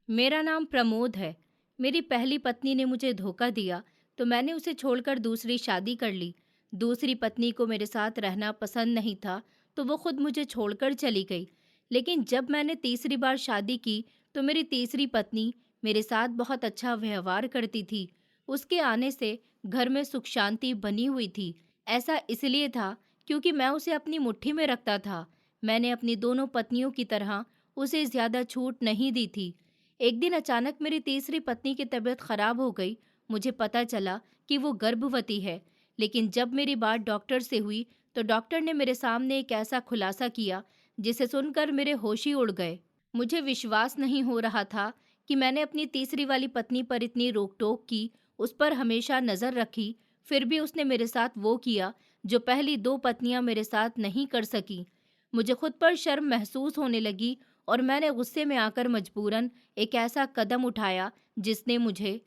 मेरा नाम प्रमोद है। मेरी पहली पत्नी ने मुझे धोखा दिया, तो मैंने उसे छोड़कर दूसरी शादी कर ली। दूसरी पत्नी को मेरे साथ रहना पसंद नहीं था, तो वो खुद मुझे छोड़कर चली गई। लेकिन जब मैंने तीसरी बार शादी की, तो मेरी तीसरी पत्नी मेरे साथ बहुत अच्छा व्यवहार करती थी। उसके आने से घर में सुख शांति बनी हुई थी। ऐसा इसलिए था क्योंकि मैं उसे अपनी मुट्ठी में रखता था। मैंने अपनी दोनों पत्नियों की तरह उसे ज़्यादा छूट नहीं दी थी। एक दिन अचानक मेरी तीसरी पत्नी की तबीयत खराब हो गई। मुझे पता चला कि वो गर्भवती है। लेकिन जब मेरी बात डॉक्टर से हुई, तो डॉक्टर ने मेरे सामने एक ऐसा खुलासा किया जिसे सुनकर मेरे होश ही उड़ गए। मुझे विश्वास नहीं हो रहा था कि मैंने अपनी तीसरी वाली पत्नी पर इतनी रोक टोक की, उस पर हमेशा नज़र रखी, फिर भी उसने मेरे साथ वो किया जो पहली दो पत्नियां मेरे साथ नहीं कर सकी। मुझे खुद पर शर्म महसूस होने लगी और मैंने गुस्से में आकर मजबूरन एक ऐसा कदम उठाया जिसने मुझे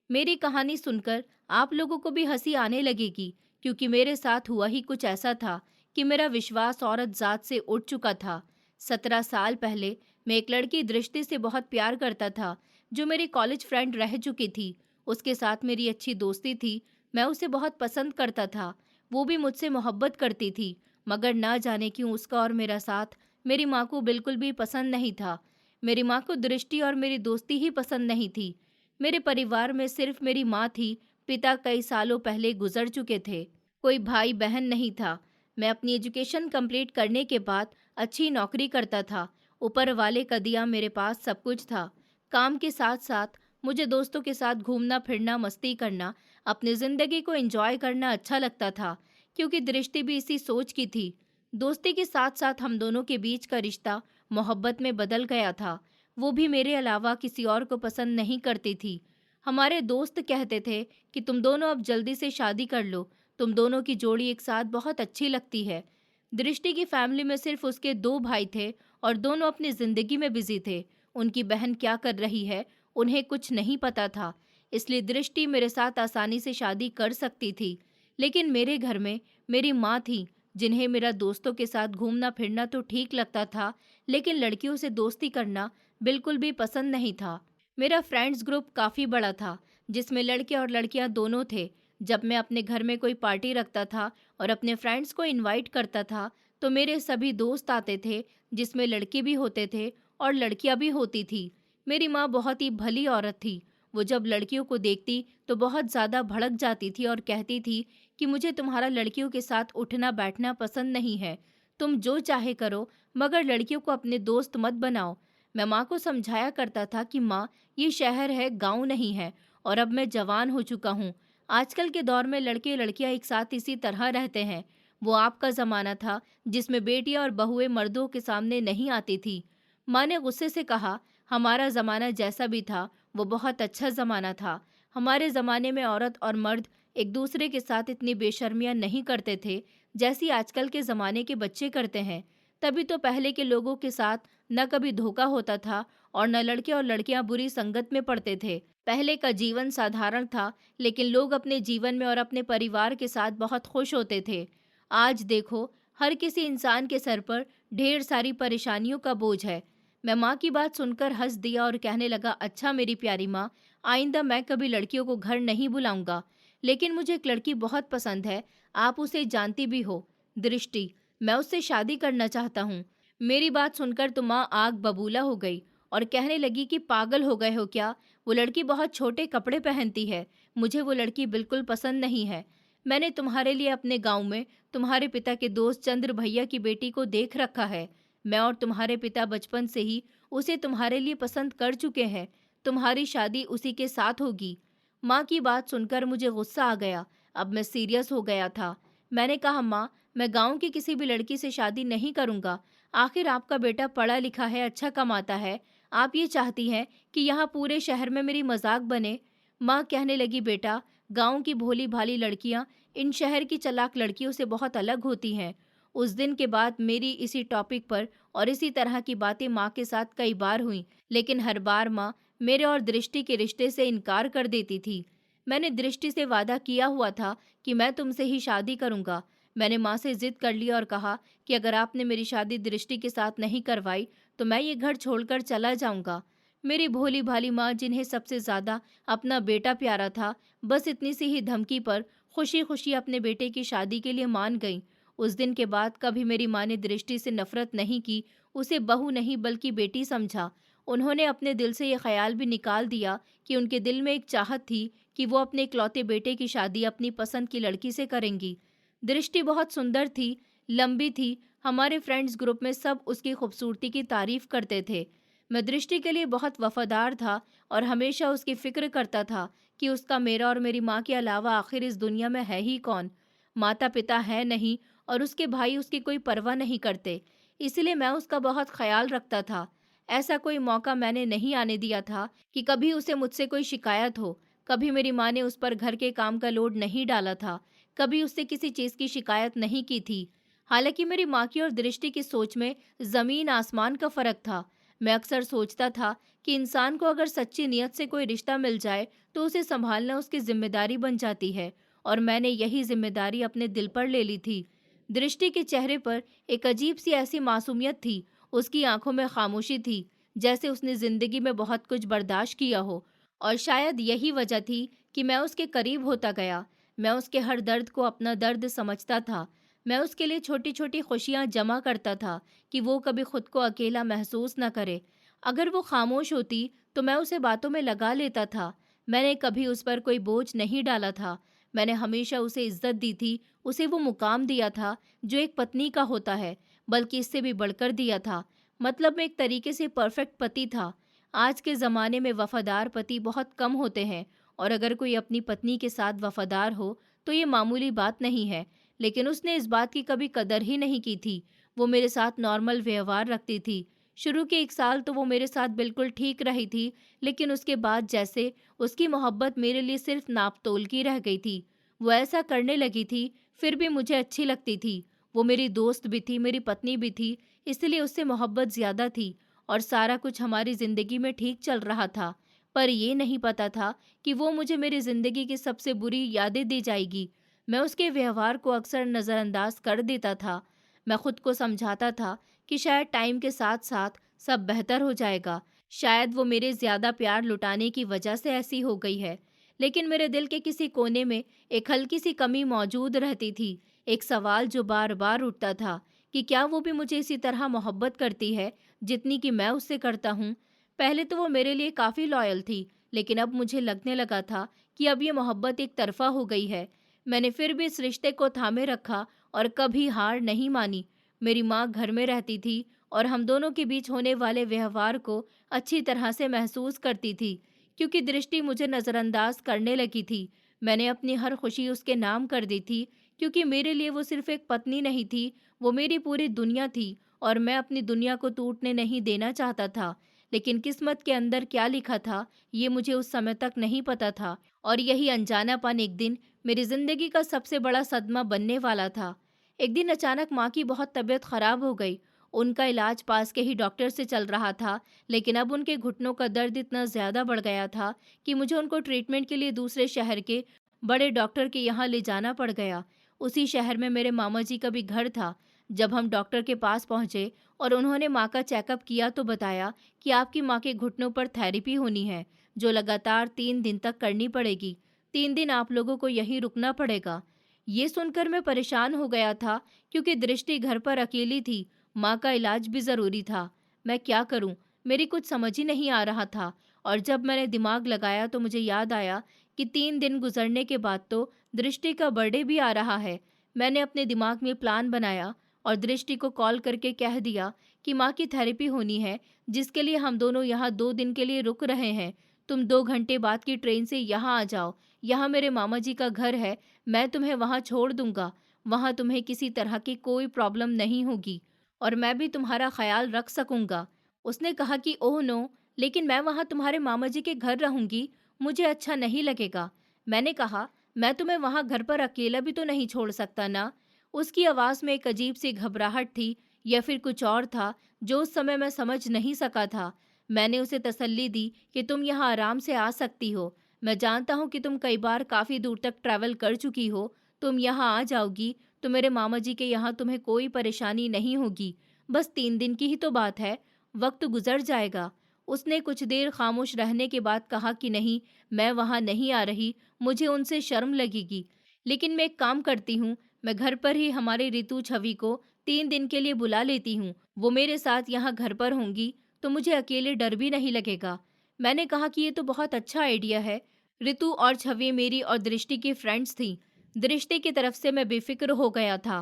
मेरी कहानी सुनकर आप लोगों को भी हंसी आने लगेगी, क्योंकि मेरे साथ हुआ ही कुछ ऐसा था कि मेरा विश्वास औरत जात से उठ चुका था। 17 साल पहले मैं एक लड़की दृष्टि से बहुत प्यार करता था, जो मेरी कॉलेज फ्रेंड रह चुकी थी। उसके साथ मेरी अच्छी दोस्ती थी। मैं उसे बहुत पसंद करता था। वो भी मुझसे मोहब्बत करती थी, मगर ना जाने क्यों उसका और मेरा साथ मेरी माँ को बिल्कुल भी पसंद नहीं था। मेरी माँ को दृष्टि और मेरी दोस्ती ही पसंद नहीं थी। मेरे परिवार में सिर्फ मेरी माँ थी। पिता कई सालों पहले गुजर चुके थे। कोई भाई बहन नहीं था। मैं अपनी एजुकेशन कंप्लीट करने के बाद अच्छी नौकरी करता था। ऊपर वाले का दिया मेरे पास सब कुछ था। काम के साथ साथ मुझे दोस्तों के साथ घूमना फिरना, मस्ती करना, अपनी ज़िंदगी को एंजॉय करना अच्छा लगता था, क्योंकि दृष्टि भी इसी सोच की थी। दोस्ती के साथ साथ हम दोनों के बीच का रिश्ता मोहब्बत में बदल गया था। वो भी मेरे अलावा किसी और को पसंद नहीं करती थी। हमारे दोस्त कहते थे कि तुम दोनों अब जल्दी से शादी कर लो, तुम दोनों की जोड़ी एक साथ बहुत अच्छी लगती है। दृष्टि की फैमिली में सिर्फ उसके दो भाई थे और दोनों अपनी जिंदगी में बिजी थे। उनकी बहन क्या कर रही है, उन्हें कुछ नहीं पता था। इसलिए दृष्टि मेरे साथ आसानी से शादी कर सकती थी। लेकिन मेरे घर में मेरी माँ थी, जिन्हें मेरा दोस्तों के साथ घूमना फिरना तो ठीक लगता था, लेकिन लड़कियों से दोस्ती करना बिल्कुल भी पसंद नहीं था। मेरा फ्रेंड्स ग्रुप काफ़ी बड़ा था, जिसमें लड़के और लड़कियां दोनों थे। जब मैं अपने घर में कोई पार्टी रखता था और अपने फ्रेंड्स को इनवाइट करता था, तो मेरे सभी दोस्त आते थे, जिसमें लड़के भी होते थे और लड़कियां भी होती थी। मेरी माँ बहुत ही भली औरत थी। वो जब लड़कियों को देखती तो बहुत ज़्यादा भड़क जाती थी और कहती थी कि मुझे तुम्हारा लड़कियों के साथ उठना बैठना पसंद नहीं है। तुम जो चाहे करो, मगर लड़कियों को अपने दोस्त मत बनाओ। मैं माँ को समझाया करता था कि माँ, ये शहर है, गांव नहीं है, और अब मैं जवान हो चुका हूँ। आजकल के दौर में लड़के लड़कियां एक साथ इसी तरह रहते हैं। वो आपका ज़माना था जिसमें बेटियां और बहुएं मर्दों के सामने नहीं आती थी। माँ ने गुस्से से कहा, हमारा ज़माना जैसा भी था, वो बहुत अच्छा ज़माना था। हमारे ज़माने में औरत और मर्द एक दूसरे के साथ इतनी बेशर्मियां नहीं करते थे, जैसी आजकल के ज़माने के बच्चे करते हैं। तभी तो पहले के लोगों के साथ न कभी धोखा होता था और न लड़के और लड़कियां बुरी संगत में पड़ते थे। पहले का जीवन साधारण था, लेकिन लोग अपने जीवन में और अपने परिवार के साथ बहुत खुश होते थे। आज देखो, हर किसी इंसान के सर पर ढेर सारी परेशानियों का बोझ है। मैं माँ की बात सुनकर हंस दिया और कहने लगा, अच्छा मेरी प्यारी माँ, आइंदा मैं कभी लड़कियों को घर नहीं बुलाऊंगा। लेकिन मुझे एक लड़की बहुत पसंद है, आप उसे जानती भी हो, दृष्टि। मैं उससे शादी करना चाहता हूँ। मेरी बात सुनकर तो माँ आग बबूला हो गई और कहने लगी कि पागल हो गए हो क्या? वो लड़की बहुत छोटे कपड़े पहनती है। मुझे वो लड़की बिल्कुल पसंद नहीं है। मैंने तुम्हारे लिए अपने गांव में तुम्हारे पिता के दोस्त चंद्र भैया की बेटी को देख रखा है। मैं और तुम्हारे पिता बचपन से ही उसे तुम्हारे लिए पसंद कर चुके हैं। तुम्हारी शादी उसी के साथ होगी। माँ की बात सुनकर मुझे गुस्सा आ गया। अब मैं सीरियस हो गया था। मैंने कहा, माँ, मैं गांव की किसी भी लड़की से शादी नहीं करूंगा। आखिर आपका बेटा पढ़ा लिखा है, अच्छा कमाता है। आप ये चाहती हैं कि यहाँ पूरे शहर में मेरी मजाक बने? माँ कहने लगी, बेटा, गांव की भोली भाली लड़कियाँ इन शहर की चालाक लड़कियों से बहुत अलग होती हैं। उस दिन के बाद मेरी इसी टॉपिक पर और इसी तरह की बातें माँ के साथ कई बार हुई, लेकिन हर बार माँ मेरे और दृष्टि के रिश्ते से इनकार कर देती थी। मैंने दृष्टि से वादा किया हुआ था कि मैं तुमसे ही शादी करूंगा। मैंने माँ से जिद कर लिया और कहा कि अगर आपने मेरी शादी दृष्टि के साथ नहीं करवाई, तो मैं ये घर छोड़कर चला जाऊंगा। मेरी भोली भाली माँ, जिन्हें सबसे ज्यादा अपना बेटा प्यारा था, बस इतनी सी ही धमकी पर खुशी खुशी अपने बेटे की शादी के लिए मान गई। उस दिन के बाद कभी मेरी माँ ने दृष्टि से नफरत नहीं की, उसे बहू नहीं बल्कि बेटी समझा। उन्होंने अपने दिल से ये ख्याल भी निकाल दिया कि उनके दिल में एक चाहत थी कि वो अपने इकलौते बेटे की शादी अपनी पसंद की लड़की से करेंगी। दृष्टि बहुत सुंदर थी, लंबी थी। हमारे फ्रेंड्स ग्रुप में सब उसकी खूबसूरती की तारीफ करते थे। मैं दृष्टि के लिए बहुत वफादार था और हमेशा उसकी फिक्र करता था कि उसका मेरा और मेरी माँ के अलावा आखिर इस दुनिया में है ही कौन। माता पिता है नहीं और उसके भाई उसकी कोई परवाह नहीं करते, इसलिए मैं उसका बहुत ख्याल रखता था। ऐसा कोई मौका मैंने नहीं आने दिया था कि कभी उसे मुझसे कोई शिकायत हो। कभी मेरी माँ ने उस पर घर के काम का लोड नहीं डाला था, कभी उससे किसी चीज़ की शिकायत नहीं की थी। हालांकि मेरी माँ की और दृष्टि की सोच में ज़मीन आसमान का फ़र्क था। मैं अक्सर सोचता था कि इंसान को अगर सच्ची नीयत से कोई रिश्ता मिल जाए तो उसे संभालना उसकी जिम्मेदारी बन जाती है, और मैंने यही जिम्मेदारी अपने दिल पर ले ली थी। दृष्टि के चेहरे पर एक अजीब सी ऐसी मासूमियत थी, उसकी आंखों में खामोशी थी, जैसे उसने जिंदगी में बहुत कुछ बर्दाश्त किया हो। और शायद यही वजह थी कि मैं उसके करीब होता गया। मैं उसके हर दर्द को अपना दर्द समझता था। मैं उसके लिए छोटी छोटी खुशियां जमा करता था कि वो कभी खुद को अकेला महसूस न करे। अगर वो खामोश होती तो मैं उसे बातों में लगा लेता था। मैंने कभी उस पर कोई बोझ नहीं डाला था। मैंने हमेशा उसे इज्जत दी थी, उसे वो मुकाम दिया था जो एक पत्नी का होता है, बल्कि इससे भी बढ़कर दिया था। मतलब मैं एक तरीके से परफेक्ट पति था। आज के ज़माने में वफादार पति बहुत कम होते हैं, और अगर कोई अपनी पत्नी के साथ वफादार हो तो ये मामूली बात नहीं है। लेकिन उसने इस बात की कभी कदर ही नहीं की थी। वो मेरे साथ नॉर्मल व्यवहार रखती थी। शुरू के 1 साल तो वो मेरे साथ बिल्कुल ठीक रही थी, लेकिन उसके बाद जैसे उसकी मोहब्बत मेरे लिए सिर्फ नापतोल की रह गई थी। वो ऐसा करने लगी थी, फिर भी मुझे अच्छी लगती थी। वो मेरी दोस्त भी थी, मेरी पत्नी भी थी, इसलिए उससे मोहब्बत ज़्यादा थी और सारा कुछ हमारी ज़िंदगी में ठीक चल रहा था। पर ये नहीं पता था कि वो मुझे मेरी ज़िंदगी की सबसे बुरी यादें दे जाएगी। मैं उसके व्यवहार को अक्सर नज़रअंदाज कर देता था। मैं खुद को समझाता था कि शायद टाइम के साथ साथ सब बेहतर हो जाएगा। शायद वो मेरे ज़्यादा प्यार लुटाने की वजह से ऐसी हो गई है। लेकिन मेरे दिल के किसी कोने में एक हल्की सी कमी मौजूद रहती थी। एक सवाल जो बार बार उठता था कि क्या वो भी मुझे इसी तरह मोहब्बत करती है जितनी कि मैं उससे करता हूँ। पहले तो वो मेरे लिए काफ़ी लॉयल थी, लेकिन अब मुझे लगने लगा था कि अब ये मोहब्बत एक तरफा हो गई है। मैंने फिर भी इस रिश्ते को थामे रखा और कभी हार नहीं मानी। मेरी माँ घर में रहती थी और हम दोनों के बीच होने वाले व्यवहार को अच्छी तरह से महसूस करती थी। क्योंकि दृष्टि मुझे नज़रअंदाज करने लगी थी, मैंने अपनी हर खुशी उसके नाम कर दी थी। क्योंकि मेरे लिए वो सिर्फ एक पत्नी नहीं थी, वो मेरी पूरी दुनिया थी, और मैं अपनी दुनिया को टूटने नहीं देना चाहता था। लेकिन किस्मत के अंदर क्या लिखा था, ये मुझे उस समय तक नहीं पता था, और यही अनजानापन एक दिन मेरी जिंदगी का सबसे बड़ा सदमा बनने वाला था। एक दिन अचानक माँ की बहुत तबीयत खराब हो गई। उनका इलाज पास के ही डॉक्टर से चल रहा था, लेकिन अब उनके घुटनों का दर्द इतना ज़्यादा बढ़ गया था कि मुझे उनको ट्रीटमेंट के लिए दूसरे शहर के बड़े डॉक्टर के यहाँ ले जाना पड़ गया। उसी शहर में मेरे मामा जी का भी घर था। जब हम डॉक्टर के पास पहुँचे और उन्होंने माँ का चेकअप किया तो बताया कि आपकी माँ के घुटनों पर थेरेपी होनी है, जो लगातार 3 दिन तक करनी पड़ेगी। 3 दिन आप लोगों को यहीं रुकना पड़ेगा। ये सुनकर मैं परेशान हो गया था, क्योंकि दृष्टि घर पर अकेली थी, माँ का इलाज भी ज़रूरी था। मैं क्या करूँ? मेरी कुछ समझ ही नहीं आ रहा था। और जब मैंने दिमाग लगाया तो मुझे याद आया कि 3 दिन गुजरने के बाद तो दृष्टि का बर्थडे भी आ रहा है। मैंने अपने दिमाग में प्लान बनाया और दृष्टि को कॉल करके कह दिया कि माँ की थेरेपी होनी है, जिसके लिए हम दोनों यहाँ 2 दिन के लिए रुक रहे हैं। तुम 2 घंटे बाद की ट्रेन से यहाँ आ जाओ। यहाँ मेरे मामा जी का घर है, मैं तुम्हें वहाँ छोड़ दूंगा। वहाँ तुम्हें किसी तरह की कोई प्रॉब्लम नहीं होगी और मैं भी तुम्हारा ख्याल रख सकूंगा। उसने कहा कि ओह नो, लेकिन मैं वहाँ तुम्हारे मामा जी के घर रहूंगी, मुझे अच्छा नहीं लगेगा। मैंने कहा, मैं तुम्हें वहाँ घर पर अकेला भी तो नहीं छोड़ सकता ना। उसकी आवाज़ में एक अजीब सी घबराहट थी, या फिर कुछ और था जो उस समय मैं समझ नहीं सका था। मैंने उसे तसल्ली दी कि तुम यहाँ आराम से आ सकती हो। मैं जानता हूँ कि तुम कई बार काफ़ी दूर तक ट्रैवल कर चुकी हो। तुम यहाँ आ जाओगी तो मेरे मामा जी के यहाँ तुम्हें कोई परेशानी नहीं होगी। बस 3 दिन की ही तो बात है, वक्त गुजर जाएगा। उसने कुछ देर खामोश रहने के बाद कहा कि नहीं, मैं वहाँ नहीं आ रही, मुझे उनसे शर्म लगेगी। लेकिन मैं एक काम करती हूँ, मैं घर पर ही हमारी ऋतु छवि को 3 दिन के लिए बुला लेती हूँ। वो मेरे साथ यहाँ घर पर होंगी, तो मुझे अकेले डर भी नहीं लगेगा। मैंने कहा कि ये तो बहुत अच्छा आइडिया है। ऋतु और छवि मेरी और दृष्टि की फ्रेंड्स थीं। दृष्टि की तरफ से मैं बेफिक्र हो गया था।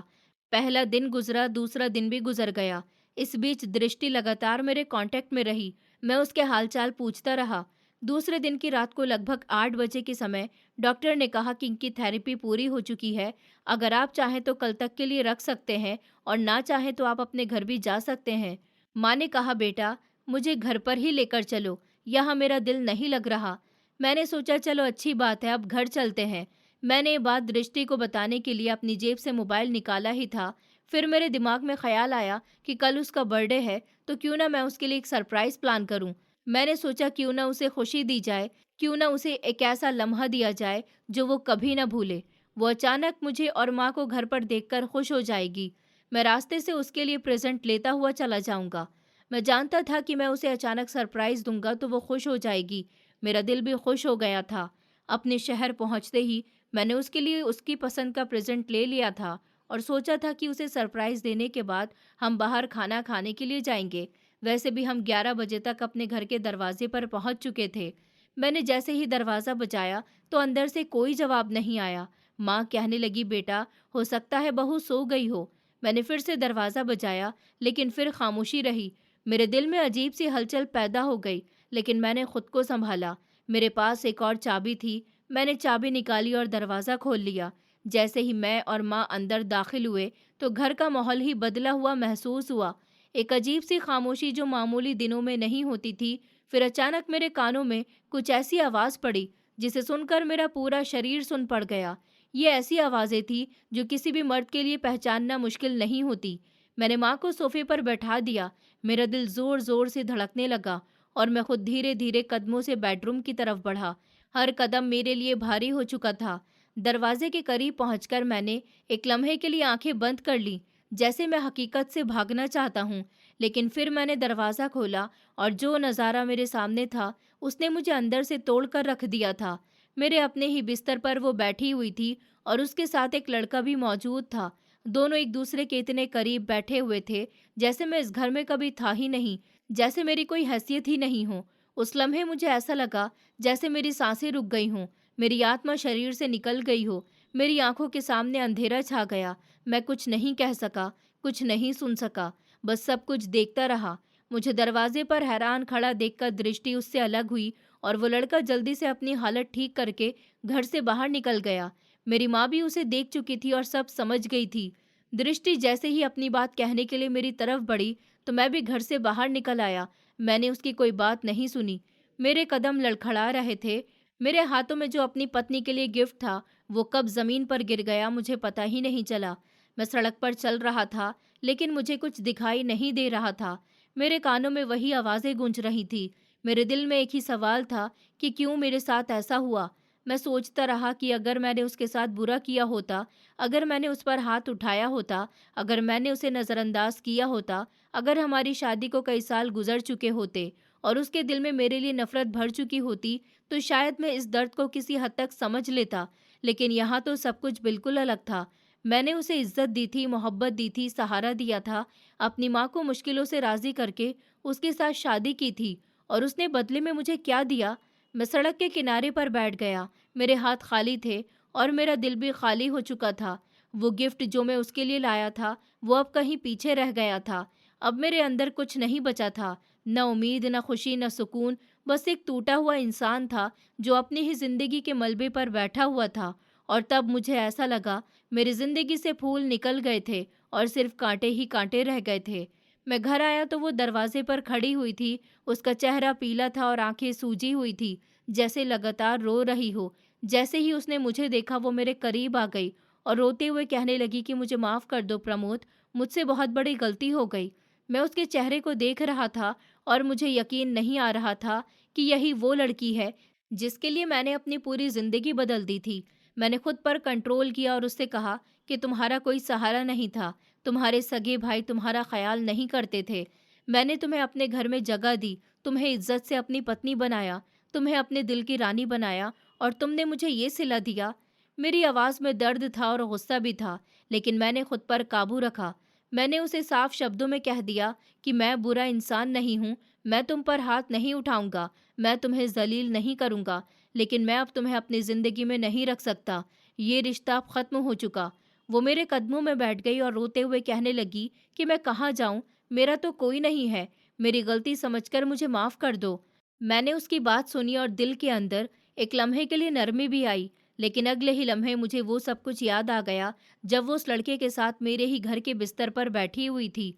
पहला दिन गुजरा, दूसरा दिन भी गुजर गया। इस बीच दृष्टि लगातार मेरे कांटेक्ट में रही। मैं उसके हालचाल पूछता रहा। दूसरे दिन की रात को लगभग 8 बजे के समय डॉक्टर ने कहा कि इनकी थेरेपी पूरी हो चुकी है। अगर आप चाहें तो कल तक के लिए रख सकते हैं और ना चाहें तो आप अपने घर भी जा सकते हैं। माँ ने कहा, बेटा, मुझे घर पर ही लेकर चलो, यहाँ मेरा दिल नहीं लग रहा। मैंने सोचा चलो अच्छी बात है, अब घर चलते हैं। मैंने ये बात दृष्टि को बताने के लिए अपनी जेब से मोबाइल निकाला ही था। फिर मेरे दिमाग में ख्याल आया कि कल उसका बर्थडे है, तो क्यों ना मैं उसके लिए एक सरप्राइज प्लान करूं। मैंने सोचा क्यों ना उसे खुशी दी जाए, क्यों ना उसे एक ऐसा लम्हा दिया जाए जो वो कभी ना भूले। वो अचानक मुझे और माँ को घर पर देखकर खुश हो जाएगी। मैं रास्ते से उसके लिए प्रेजेंट लेता हुआ चला जाऊंगा। मैं जानता था कि मैं उसे अचानक सरप्राइज दूंगा तो वो खुश हो जाएगी। मेरा दिल भी खुश हो गया था। अपने शहर पहुंचते ही मैंने उसके लिए उसकी पसंद का प्रेजेंट ले लिया था और सोचा था कि उसे सरप्राइज देने के बाद हम बाहर खाना खाने के लिए जाएंगे। वैसे भी हम 11 बजे तक अपने घर के दरवाजे पर पहुंच चुके थे। मैंने जैसे ही दरवाज़ा बजाया तो अंदर से कोई जवाब नहीं आया। माँ कहने लगी, बेटा, हो सकता है बहू सो गई हो। मैंने फिर से दरवाज़ा बजाया, लेकिन फिर खामोशी रही। मेरे दिल में अजीब सी हलचल पैदा हो गई, लेकिन मैंने खुद को संभाला। मेरे पास एक और चाबी थी। मैंने चाबी निकाली और दरवाज़ा खोल लिया। जैसे ही मैं और माँ अंदर दाखिल हुए तो घर का माहौल ही बदला हुआ महसूस हुआ। एक अजीब सी खामोशी जो मामूली दिनों में नहीं होती थी। फिर अचानक मेरे कानों में कुछ ऐसी आवाज़ पड़ी जिसे सुनकर मेरा पूरा शरीर सुन पड़ गया। ये ऐसी आवाज़ें थी जो किसी भी मर्द के लिए पहचानना मुश्किल नहीं होती। मैंने माँ को सोफे पर बैठा दिया। मेरा दिल ज़ोर ज़ोर से धड़कने लगा और मैं खुद धीरे धीरे कदमों से बेडरूम की तरफ बढ़ा। हर कदम मेरे लिए भारी हो चुका था। दरवाजे के करीब पहुंचकर मैंने एक लम्हे के लिए आंखें बंद कर ली, जैसे मैं हकीकत से भागना चाहता हूँ। लेकिन फिर मैंने दरवाज़ा खोला और जो नज़ारा मेरे सामने था उसने मुझे अंदर से तोड़ कर रख दिया था। मेरे अपने ही बिस्तर पर वो बैठी हुई थी और उसके साथ एक लड़का भी मौजूद था। दोनों एक दूसरे के इतने करीब बैठे हुए थे जैसे मैं इस घर में कभी था ही नहीं, जैसे मेरी कोई हैसियत ही नहीं हो। उस लम्हे मुझे ऐसा लगा जैसे मेरी सांसें रुक गई हों, मेरी आत्मा शरीर से निकल गई हो। मेरी आंखों के सामने अंधेरा छा गया। मैं कुछ नहीं कह सका, कुछ नहीं सुन सका, बस सब कुछ देखता रहा। मुझे दरवाजे पर हैरान खड़ा देखकर दृष्टि उससे अलग हुई और वो लड़का जल्दी से अपनी हालत ठीक करके घर से बाहर निकल गया। मेरी माँ भी उसे देख चुकी थी और सब समझ गई थी। दृष्टि जैसे ही अपनी बात कहने के लिए मेरी तरफ बढ़ी तो मैं भी घर से बाहर निकल आया। मैंने उसकी कोई बात नहीं सुनी। मेरे कदम लड़खड़ा रहे थे। मेरे हाथों में जो अपनी पत्नी के लिए गिफ्ट था वो कब जमीन पर गिर गया मुझे पता ही नहीं चला। मैं सड़क पर चल रहा था, लेकिन मुझे कुछ दिखाई नहीं दे रहा था। मेरे कानों में वही आवाज़ें गूंज रही थी। मेरे दिल में एक ही सवाल था कि क्यों मेरे साथ ऐसा हुआ। मैं सोचता रहा कि अगर मैंने उसके साथ बुरा किया होता, अगर मैंने उस पर हाथ उठाया होता, अगर मैंने उसे नज़रअंदाज किया होता, अगर हमारी शादी को कई साल गुजर चुके होते और उसके दिल में मेरे लिए नफ़रत भर चुकी होती, तो शायद मैं इस दर्द को किसी हद तक समझ लेता। लेकिन यहाँ तो सब कुछ बिल्कुल अलग था। मैंने उसे इज्जत दी थी, मोहब्बत दी थी, सहारा दिया था, अपनी माँ को मुश्किलों से राज़ी करके उसके साथ शादी की थी, और उसने बदले में मुझे क्या दिया? मैं सड़क के किनारे पर बैठ गया। मेरे हाथ खाली थे और मेरा दिल भी खाली हो चुका था। वो गिफ्ट जो मैं उसके लिए लाया था, वो अब कहीं पीछे रह गया था। अब मेरे अंदर कुछ नहीं बचा था, न उम्मीद, न खुशी, न सुकून। बस एक टूटा हुआ इंसान था जो अपनी ही ज़िंदगी के मलबे पर बैठा हुआ था। और तब मुझे ऐसा लगा मेरी ज़िंदगी से फूल निकल गए थे और सिर्फ कांटे ही कांटे रह गए थे। मैं घर आया तो वो दरवाजे पर खड़ी हुई थी। उसका चेहरा पीला था और आंखें सूजी हुई थी, जैसे लगातार रो रही हो। जैसे ही उसने मुझे देखा वो मेरे करीब आ गई और रोते हुए कहने लगी कि मुझे माफ़ कर दो प्रमोद, मुझसे बहुत बड़ी गलती हो गई। मैं उसके चेहरे को देख रहा था और मुझे यकीन नहीं आ रहा था कि यही वो लड़की है जिसके लिए मैंने अपनी पूरी ज़िंदगी बदल दी थी। मैंने खुद पर कंट्रोल किया और उससे कहा कि तुम्हारा कोई सहारा नहीं था, तुम्हारे सगे भाई तुम्हारा ख्याल नहीं करते थे। मैंने तुम्हें अपने घर में जगह दी, तुम्हें इज्जत से अपनी पत्नी बनाया, तुम्हें अपने दिल की रानी बनाया और तुमने मुझे ये सिला दिया। मेरी आवाज़ में दर्द था और गुस्सा भी था, लेकिन मैंने खुद पर काबू रखा। मैंने उसे साफ शब्दों में कह दिया कि मैं बुरा इंसान नहीं हूँ, मैं तुम पर हाथ नहीं उठाऊंगा, मैं तुम्हें जलील नहीं करूंगा, लेकिन मैं अब तुम्हें अपनी ज़िंदगी में नहीं रख सकता। ये रिश्ता अब ख़त्म हो चुका। वो मेरे कदमों में बैठ गई और रोते हुए कहने लगी कि मैं कहाँ जाऊँ, मेरा तो कोई नहीं है, मेरी गलती समझकर मुझे माफ़ कर दो। मैंने उसकी बात सुनी और दिल के अंदर एक लम्हे के लिए नरमी भी आई, लेकिन अगले ही लम्हे मुझे वो सब कुछ याद आ गया जब वो उस लड़के के साथ मेरे ही घर के बिस्तर पर बैठी हुई थी।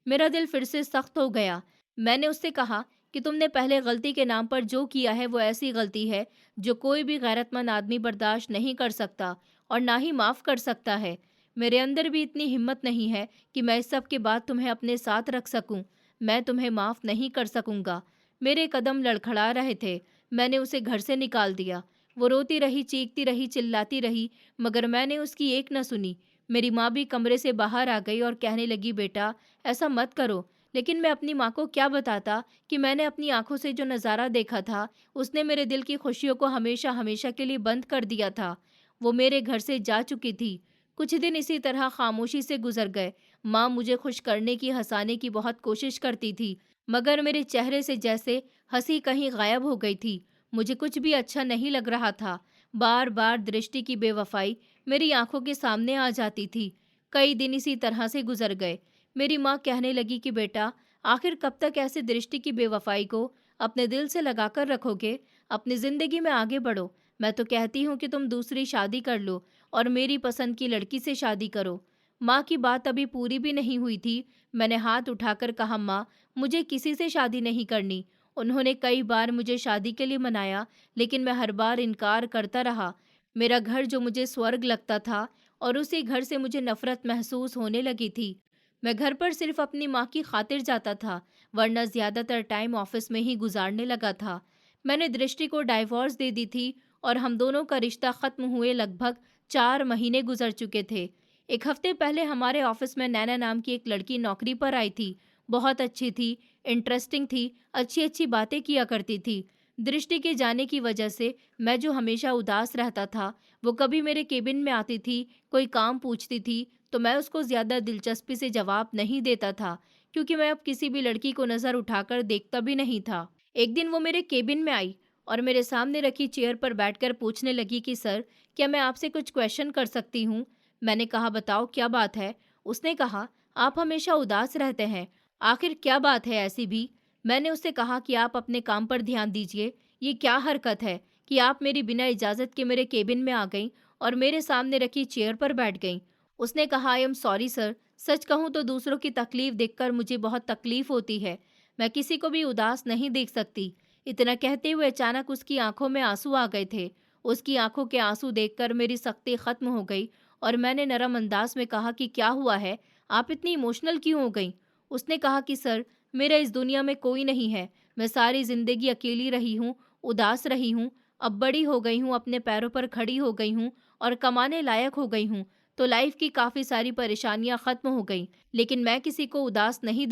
मेरा दिल फिर से सख्त हो गया। मैंने उससे कहा कि तुमने पहले गलती के नाम पर जो किया है वो ऐसी गलती है जो कोई भी गैरतमंद आदमी बर्दाश्त नहीं कर सकता और ना ही माफ़ कर सकता है। मेरे अंदर भी इतनी हिम्मत नहीं है कि मैं इस सब के बाद तुम्हें अपने साथ रख सकूं। मैं तुम्हें माफ़ नहीं कर सकूंगा। मेरे कदम लड़खड़ा रहे थे। मैंने उसे घर से निकाल दिया। वो रोती रही, चीखती रही, चिल्लाती रही, मगर मैंने उसकी एक न सुनी। मेरी माँ भी कमरे से बाहर आ गई और कहने लगी, बेटा ऐसा मत करो। लेकिन मैं अपनी माँ को क्या बताता कि मैंने अपनी आंखों से जो नज़ारा देखा था, उसने मेरे दिल की खुशियों को हमेशा हमेशा के लिए बंद कर दिया था। वो मेरे घर से जा चुकी थी। कुछ दिन इसी तरह खामोशी से गुजर गए। माँ मुझे खुश करने की, हंसाने की बहुत कोशिश करती थी, मगर मेरे चेहरे से जैसे हंसी कहीं गायब हो गई थी। मुझे कुछ भी अच्छा नहीं लग रहा था। बार बार दृष्टि की बेवफाई मेरी आंखों के सामने आ जाती थी। कई दिन इसी तरह से गुजर गए। मेरी माँ कहने लगी कि बेटा आखिर कब तक ऐसे दृष्टि की बेवफाई को अपने दिल से लगाकर रखोगे? अपनी ज़िंदगी में आगे बढ़ो। मैं तो कहती हूँ कि तुम दूसरी शादी कर लो और मेरी पसंद की लड़की से शादी करो। माँ की बात अभी पूरी भी नहीं हुई थी। मैंने हाथ उठाकर कहा, माँ मुझे किसी से शादी नहीं करनी। उन्होंने कई बार मुझे शादी के लिए मनाया, लेकिन मैं हर बार इनकार करता रहा। मेरा घर जो मुझे स्वर्ग लगता था और उसी घर से मुझे नफरत महसूस होने लगी थी। मैं घर पर सिर्फ अपनी माँ की खातिर जाता था, वरना ज़्यादातर टाइम ऑफिस में ही गुजारने लगा था। मैंने दृष्टि को डाइवोर्स दे दी थी और हम दोनों का रिश्ता ख़त्म हुए लगभग 4 महीने गुजर चुके थे। एक हफ्ते पहले हमारे ऑफिस में नैना नाम की एक लड़की नौकरी पर आई थी। बहुत अच्छी थी, इंटरेस्टिंग थी, अच्छी अच्छी बातें किया करती थी। दृष्टि के जाने की वजह से मैं जो हमेशा उदास रहता था, वो कभी मेरे केबिन में आती थी, कोई काम पूछती थी, तो मैं उसको ज़्यादा दिलचस्पी से जवाब नहीं देता था, क्योंकि मैं अब किसी भी लड़की को नज़र उठाकर देखता भी नहीं था। एक दिन वो मेरे केबिन में आई और मेरे सामने रखी चेयर पर बैठकर पूछने लगी कि सर, क्या मैं आपसे कुछ क्वेश्चन कर सकती हूँ? मैंने कहा, बताओ क्या बात है? उसने कहा, आप हमेशा उदास रहते हैं, आखिर क्या बात है ऐसी भी? मैंने उससे कहा कि आप अपने काम पर ध्यान दीजिए। ये क्या हरकत है कि आप मेरी बिना इजाज़त के मेरे केबिन में आ गईं और मेरे सामने रखी चेयर पर बैठ गईं। उसने कहा, आई एम सॉरी सर, सच कहूँ तो दूसरों की तकलीफ देखकर मुझे बहुत तकलीफ होती है। मैं किसी को भी उदास नहीं देख सकती। इतना कहते हुए अचानक उसकी आंखों में आंसू आ गए थे। उसकी आंखों के आंसू देखकर मेरी सख्ती खत्म हो गई और मैंने नरम अंदाज में कहा कि क्या हुआ है, आप इतनी इमोशनल क्यों हो गई? उसने कहा कि सर, मेरा इस दुनिया में कोई नहीं है, मैं सारी जिंदगी अकेली रही हूँ, उदास रही हूँ। अब बड़ी हो गई हूँ, अपने पैरों पर खड़ी हो गई हूँ और कमाने लायक हो गई हूँ, तो लाइफ की काफ़ी सारी परेशानियां ख़त्म हो गई, लेकिन मैं किसी को उदास नहीं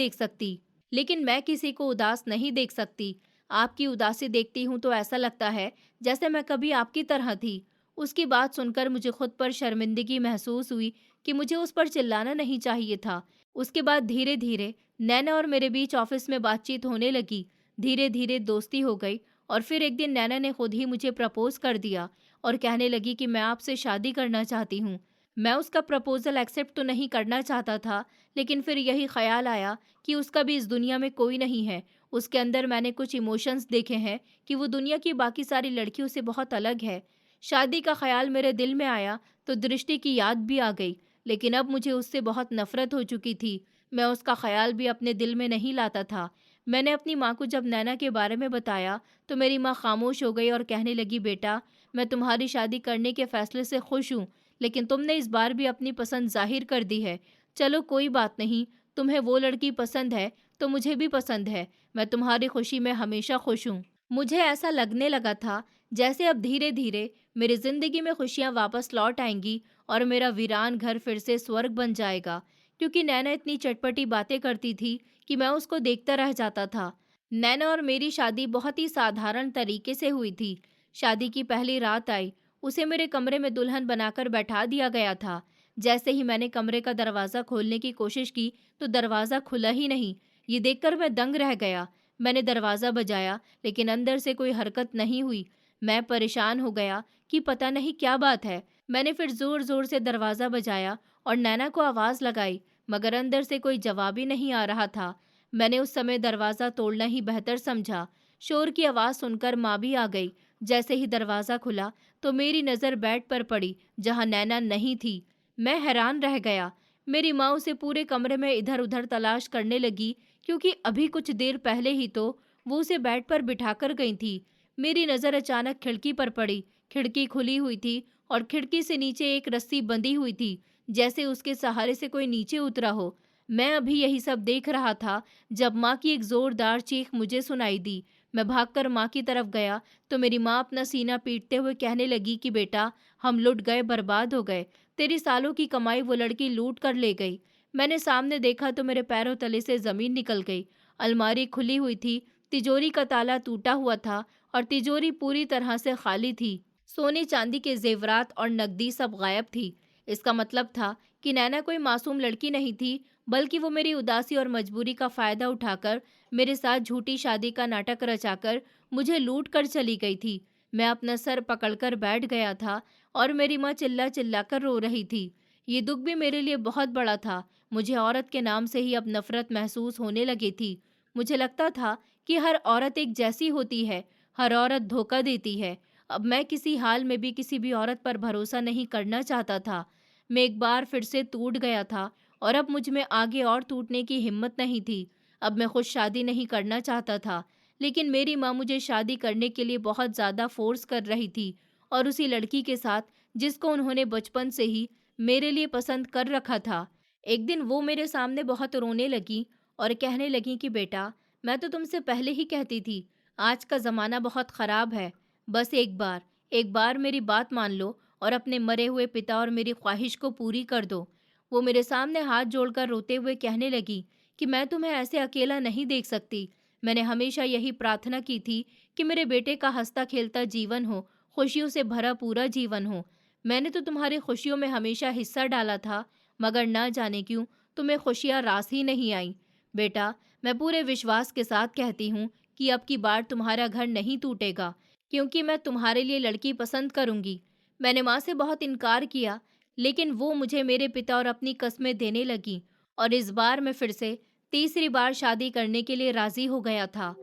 देख सकती। आपकी उदासी देखती हूँ तो ऐसा लगता है जैसे मैं कभी आपकी तरह थी। उसकी बात सुनकर मुझे खुद पर शर्मिंदगी महसूस हुई कि मुझे उस पर चिल्लाना नहीं चाहिए था। उसके बाद धीरे धीरे नैना और मेरे बीच ऑफिस में बातचीत होने लगी। धीरे धीरे दोस्ती हो गई और फिर एक दिन नैना ने खुद ही मुझे प्रपोज कर दिया और कहने लगी कि मैं आपसे शादी करना चाहती हूँ। मैं उसका प्रपोजल एक्सेप्ट तो नहीं करना चाहता था, लेकिन फिर यही ख्याल आया कि उसका भी इस दुनिया में कोई नहीं है। उसके अंदर मैंने कुछ इमोशंस देखे हैं कि वो दुनिया की बाकी सारी लड़कियों से बहुत अलग है। शादी का ख्याल मेरे दिल में आया तो दृष्टि की याद भी आ गई, लेकिन अब मुझे उससे बहुत नफरत हो चुकी थी। मैं उसका ख्याल भी अपने दिल में नहीं लाता था। मैंने अपनी माँ को जब नैना के बारे में बताया तो मेरी माँ खामोश हो गई और कहने लगी, बेटा मैं तुम्हारी शादी करने के फैसले से खुश हूँ, लेकिन तुमने इस बार भी अपनी पसंद जाहिर कर दी है। चलो कोई बात नहीं, तुम्हें वो लड़की पसंद है तो मुझे भी पसंद है। मैं तुम्हारी खुशी में हमेशा खुश हूँ। मुझे ऐसा लगने लगा था जैसे अब धीरे धीरे मेरी जिंदगी में खुशियाँ वापस लौट आएंगी और मेरा वीरान घर फिर से स्वर्ग बन जाएगा, क्योंकि नैना इतनी चटपटी बातें करती थी कि मैं उसको देखता रह जाता था। नैना और मेरी शादी बहुत ही साधारण तरीके से हुई थी। शादी की पहली रात आई, उसे मेरे कमरे में दुल्हन बनाकर बैठा दिया गया था। जैसे ही मैंने कमरे का दरवाज़ा खोलने की कोशिश की, तो दरवाज़ा खुला ही नहीं। ये देखकर मैं दंग रह गया। मैंने दरवाज़ा बजाया, लेकिन अंदर से कोई हरकत नहीं हुई। मैं परेशान हो गया कि पता नहीं क्या बात है। मैंने फिर ज़ोर-ज़ोर से दरवाज़ा बजाया और नैना को आवाज़ लगाई, मगर अंदर से कोई जवाब ही नहीं आ रहा था। मैंने उस समय दरवाज़ा तोड़ना ही बेहतर समझा। शोर की आवाज़ सुनकर माँ भी आ गई। जैसे ही दरवाज़ा खुला, तो मेरी नज़र बेड पर पड़ी, जहाँ नैना नहीं थी। मैं हैरान रह गया। मेरी माँ उसे पूरे कमरे में इधर-उधर तलाश करने लगी, क्योंकि अभी कुछ देर पहले ही तो वो उसे बेड पर बिठाकर गई थी। मेरी नज़र अचानक खिड़की पर पड़ी। खिड़की खुली हुई थी और खिड़की से नीचे एक रस्सी बंधी हुई थी, जैसे उसके सहारे से कोई नीचे उतरा हो। मैं अभी यही सब देख रहा था, जब माँ की एक जोरदार चीख मुझे सुनाई दी। मैं भागकर माँ की तरफ गया, तो मेरी माँ अपना सीना पीटते हुए कहने लगी कि बेटा, हम लुट गए, बर्बाद हो गए। तेरी सालों की कमाई वो लड़की लूट कर ले गई। मैंने सामने देखा तो मेरे पैरों तले से जमीन निकल गई। अलमारी खुली हुई थी, तिजोरी का ताला टूटा हुआ था और तिजोरी पूरी तरह से खाली थी। सोने चांदी के जेवरात और नकदी सब गायब थी। इसका मतलब था कि नैना कोई मासूम लड़की नहीं थी, बल्कि वो मेरी उदासी और मजबूरी का फ़ायदा उठाकर मेरे साथ झूठी शादी का नाटक रचाकर मुझे लूट कर चली गई थी। मैं अपना सर पकड़कर बैठ गया था और मेरी माँ चिल्ला चिल्ला कर रो रही थी। ये दुख भी मेरे लिए बहुत बड़ा था। मुझे औरत के नाम से ही अब नफरत महसूस होने लगी थी। मुझे लगता था कि हर औरत एक जैसी होती है, हर औरत धोखा देती है। अब मैं किसी हाल में भी किसी भी औरत पर भरोसा नहीं करना चाहता था। मैं एक बार फिर से टूट गया था और अब मुझ में आगे और टूटने की हिम्मत नहीं थी। अब मैं खुद शादी नहीं करना चाहता था, लेकिन मेरी माँ मुझे शादी करने के लिए बहुत ज़्यादा फोर्स कर रही थी, और उसी लड़की के साथ जिसको उन्होंने बचपन से ही मेरे लिए पसंद कर रखा था। एक दिन वो मेरे सामने बहुत रोने लगी और कहने लगी कि बेटा, मैं तो तुमसे पहले ही कहती थी, आज का ज़माना बहुत ख़राब है। बस एक बार मेरी बात मान लो और अपने मरे हुए पिता और मेरी ख्वाहिश को पूरी कर दो। वो मेरे सामने हाथ जोड़कर रोते हुए कहने लगी कि मैं तुम्हें ऐसे अकेला नहीं देख सकती। मैंने हमेशा यही प्रार्थना की थी कि मेरे बेटे का हंसता खेलता जीवन हो, खुशियों से भरा पूरा जीवन हो। मैंने तो तुम्हारी खुशियों में हमेशा हिस्सा डाला था, मगर ना जाने क्यों तुम्हें खुशियाँ रास ही नहीं आई। बेटा, मैं पूरे विश्वास के साथ कहती हूँ कि अब की बार तुम्हारा घर नहीं टूटेगा, क्योंकि मैं तुम्हारे लिए लड़की पसंद करूँगी। मैंने माँ से बहुत इनकार किया, लेकिन वो मुझे मेरे पिता और अपनी कस्में देने लगी, और इस बार मैं फिर से तीसरी बार शादी करने के लिए राजी हो गया था।